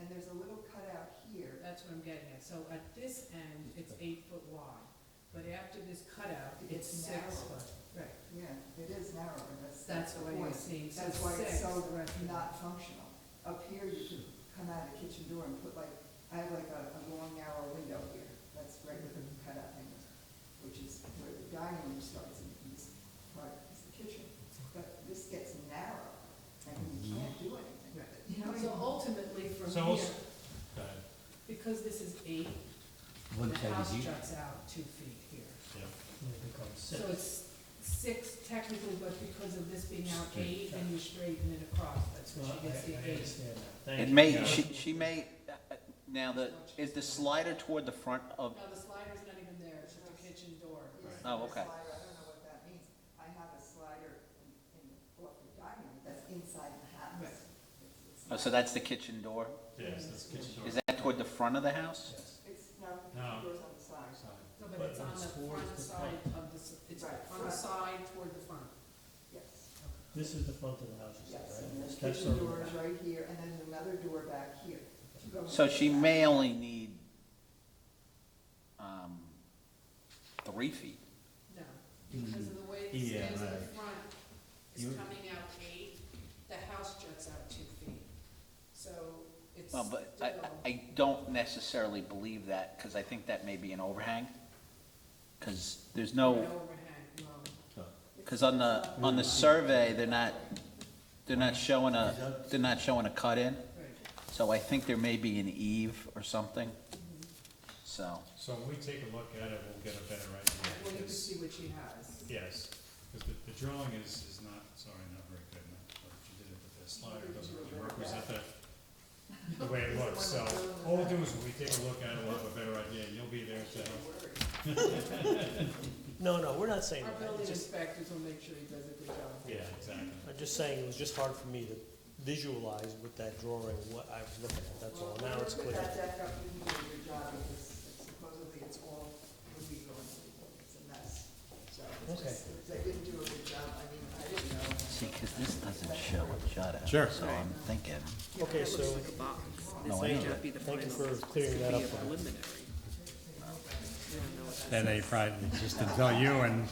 And there's a little cutout here. that's what I'm getting at. So at this end, it's 8 foot wide, but after this cutout, it's It's 6 narrower. foot. Right. Yeah, it is narrower, That's the what point. you're seeing. So That's why it's 6, so the rest of it. not functional. Up here, you could come out the kitchen door and put like, I have like a long narrow window here. That's right where the cutout thing is, which is where the dining room starts, and this part is the kitchen. But this gets narrow, and you can't do anything with it, you know? So ultimately, from So, here, go ahead. because this is 8, One the side house is here. juts out 2 feet here. Yeah. It becomes So 6. it's 6 technically, but because of this being out 8, and you straighten it across, that's Well, what she gets the I 8. understand that. Thank It you. may, Yeah. she may, now is the slider toward the front of, No, the slider's not even there, it's just a kitchen door. Yes, Oh, the okay. slider, I don't know what that means. I have a slider off the dining room, that's inside the house. Right. It's oh, not- so that's the kitchen door? Yes, that's kitchen door. Is that toward the front of the house? Yes. It's, no, the No. kitchen door's on the side. No, but But it's on it's the towards front the side of the, it's Right, on the front. side toward the front. Yes, This is the front of the house, you yes, said, and right? the Steps kitchen are- door is right here, and then another door back here. to go So into she the may back. only need, 3 feet. No, because of the way this Yeah, is, the right. front is You- coming out 8, the house juts out 2 feet. So it's Well, but still, I don't necessarily believe that, because I think that may be an overhang. Because there's an no, overhang, well, because on the survey, they're not showing a cut in. right. So I think there may be an eave or something, so. So when we take a look at it, we'll get a better idea. Well, you can because- see what she has. Yes, because the drawing is not, sorry, not very good, but she did it with the slider, doesn't really represent the way it looks, so all we'll do is when we take a look at it, we'll have a better idea, and you'll be there to help. No, no, we're not saying Our that. building It's just- inspectors will make sure he does a good job. Yeah, exactly. I'm just saying, it was just hard for me to visualize with that drawing what I was looking at, that's all. Now it's Put clear. that deck up, you can do a good job, because supposedly it's all illegal and it's a mess. So, it's Okay. just, they didn't do a good job, I mean, I didn't know. See, because this doesn't show a jut out. Sure. So I'm thinking, Okay, so, Like a box. No, This I may know not that. be the thank you final. for clearing that up This for could be a me. preliminary. You don't know what that Then they probably just didn't tell you, and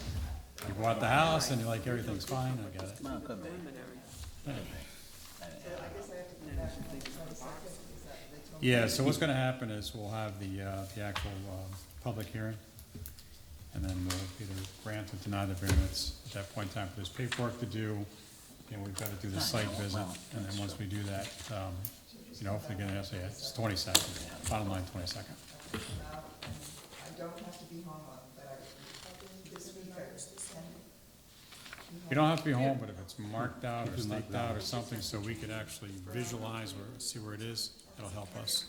you bought the house, and you're like, everything's fine, I got it. well, it could be. preliminary. So I guess I have to come back on the 22nd, is that, they told me. Yeah, so what's gonna happen is we'll have the actual, public hearing, and then we'll either grant or deny the variance. At that point in time, there's paperwork to do, and we've gotta do the site visit, and then once we do that, hopefully get an essay, it's 22nd, bottom line 22nd. Now, and I don't have to be home on, but this week I can. You don't have to be home, but if it's marked out or staked out or something, so we could actually visualize or see where it is, it'll help us.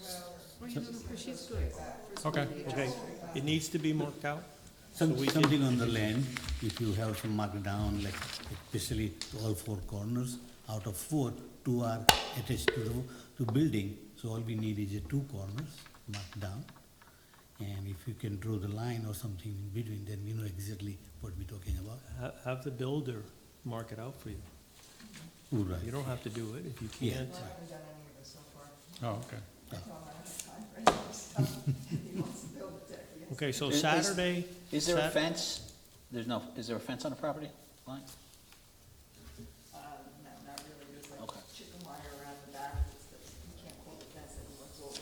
Well, you know, she's good. Okay. Okay, it needs to be marked out? So we did- Something on the land, if you have some mark down, like especially all 4 corners, out of 4, 2 are attached to building, so all we need is 2 corners marked down. And if you can draw the line or something in between, then we know exactly what we're talking about. Have the builder mark it out for you. Right. You don't have to do it if you Yeah. can't. I haven't done any of this so far. Oh, okay. I tell him I don't have time for any of this stuff. He wants to build a deck, yes. Okay, so Is- Saturday, Is there a Sat- fence? Is there a fence on the property line? No, not really, there's like Okay. chicken wire around the back, you can't call it fence anymore, it's all.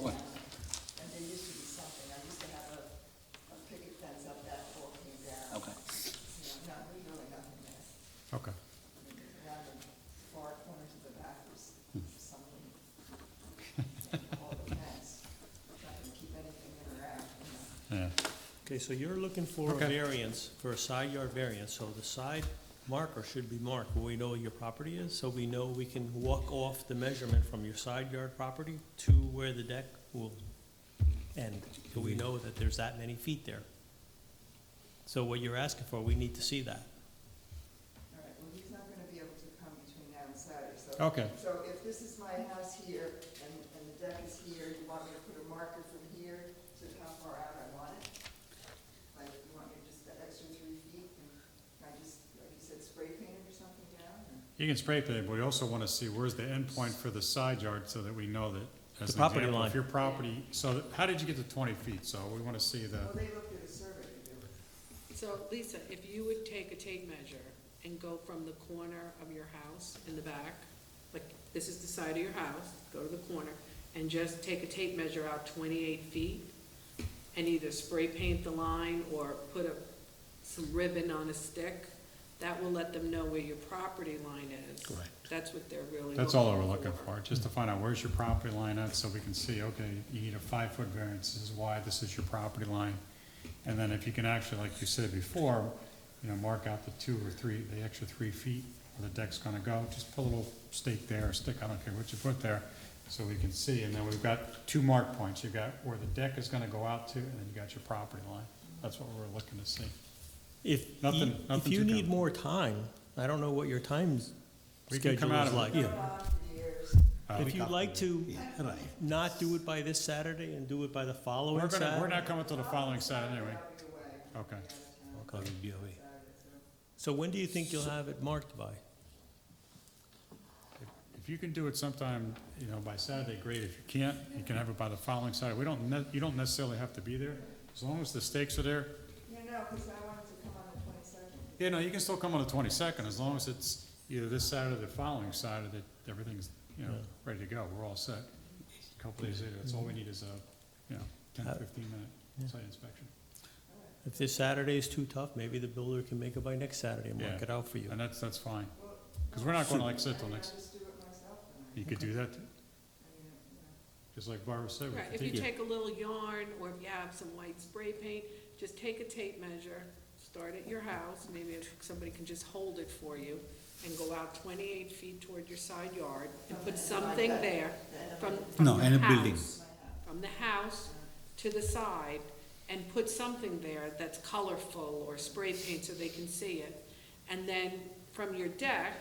Okay. And there used to be something, I used to have a picket fence up that all came down. Okay. Not, there's really nothing there. Okay. I mean, around the far corners of the back, there's something. Call it a fence, not gonna keep anything in or out, Yeah. okay, so you're looking for a Okay. variance, for a side yard variance, so the side marker should be marked where we know your property is, so we know we can walk off the measurement from your side yard property to where the deck will end. So we know that there's that many feet there. So what you're asking for, we need to see that. All right, well, he's not gonna be able to come between now and Saturday, so. Okay. So if this is my house here, and the deck is here, you want me to put a marker from here to how far out I want it? Like, you want me to just, You can spray paint, but we also want to see where's the end point for the side yard so that we know that, as The an property example, line. if your property, how did you get to 20 feet? So we want to see the, Well, they looked at a survey to do it. So Lisa, if you would take a tape measure and go from the corner of your house in the back, like this is the side of your house, go to the corner, and just take a tape measure out 28 feet, and either spray paint the line or put some ribbon on a stick, that will let them know where your property line is. Correct. That's what they're really looking for. that's all we're looking for, just to find out where's your property line at, so we can see, okay, you need a 5-foot variance, this is why, this is your property line. And then if you can actually, like you said before, mark out the 2 or 3, the extra 3 feet where the deck's gonna go, just put a little stake there, or stick, I don't care what you put there, so we can see. And then we've got 2 mark points. You've got where the deck is gonna go out to, and then you got your property line. That's what we're looking to see. If Nothing- if nothing you too need complicated. more time, I don't know what your time We can come schedule out is of it. like. On for years. If you'd like to Yeah, right. not do it by this Saturday and do it by the following We're Saturday. not coming till the following Saturday anyway. Okay. I will be away. So when do you think you'll have it marked by? If you can do it sometime, by Saturday, great. If you can't, you can have it by the following Saturday. You don't necessarily have to be there, as long as the stakes are there. Yeah, no, because I wanted to come on the 22nd. Yeah, no, you can still come on the 22nd, as long as it's either this Saturday or the following Saturday, that everything's, ready to go. We're all set. A couple days later, that's all we need is a, 10, 15-minute site inspection. If this Saturday is too tough, maybe the builder can make it by next Saturday and mark Yeah. it out for you. And that's fine. Because we're not going to like sit till Can I next, just do it myself then? you could do that, just like Barbara said. we Right, could if you take- take a little yarn, or if you have some white spray paint, just take a tape measure, start at your house, maybe if somebody can just hold it for you, and go out 28 feet toward your side yard, and put something there from No, the in a building. house. From the house to the side, and put something there that's colorful or spray paint so they can see it. And then from your deck,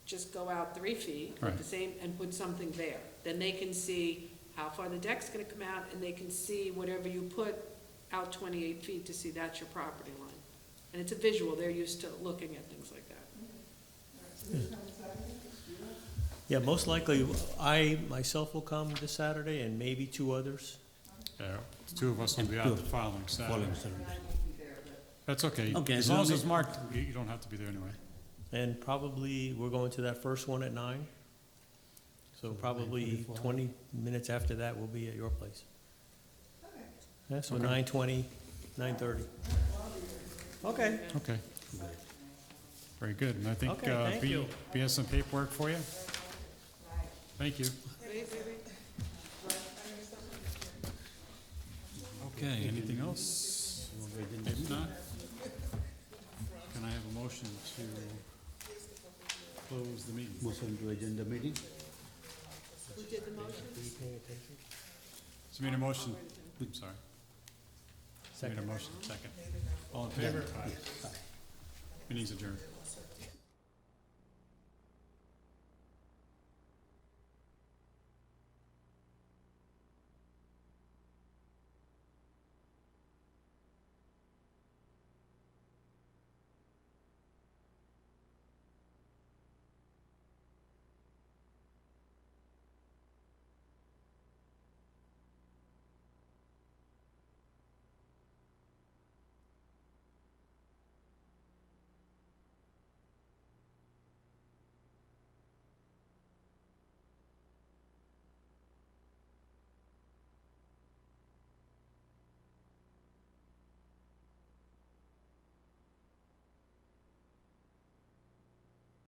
just go out 3 feet, with the Right. same, and put something there. Then they can see how far the deck's gonna come out, and they can see whatever you put out 28 feet to see that's your property line. And it's a visual, they're used to looking at things like that. Yeah, most likely, I myself will come this Saturday and maybe 2 others. Yeah, the 2 of us will be out the following Saturday. Following Saturday. That's okay. Okay, As as long long as it's as- marked, you don't have to be there anyway. And probably, we're going to that first one at 9. So probably 9:45. 20 minutes after that, we'll be at your place. Yeah, so Okay. 9:20, 9:30. Okay. Okay. Very good. And I think Okay, thank you. B has some paperwork for you. Thank you. Okay, anything else? If not, can I have a motion to close the meeting? Motion to agenda meeting? Who did the motion? So made a motion, I'm sorry. Made a motion, second. All in favor? Aye. Meeting's adjourned.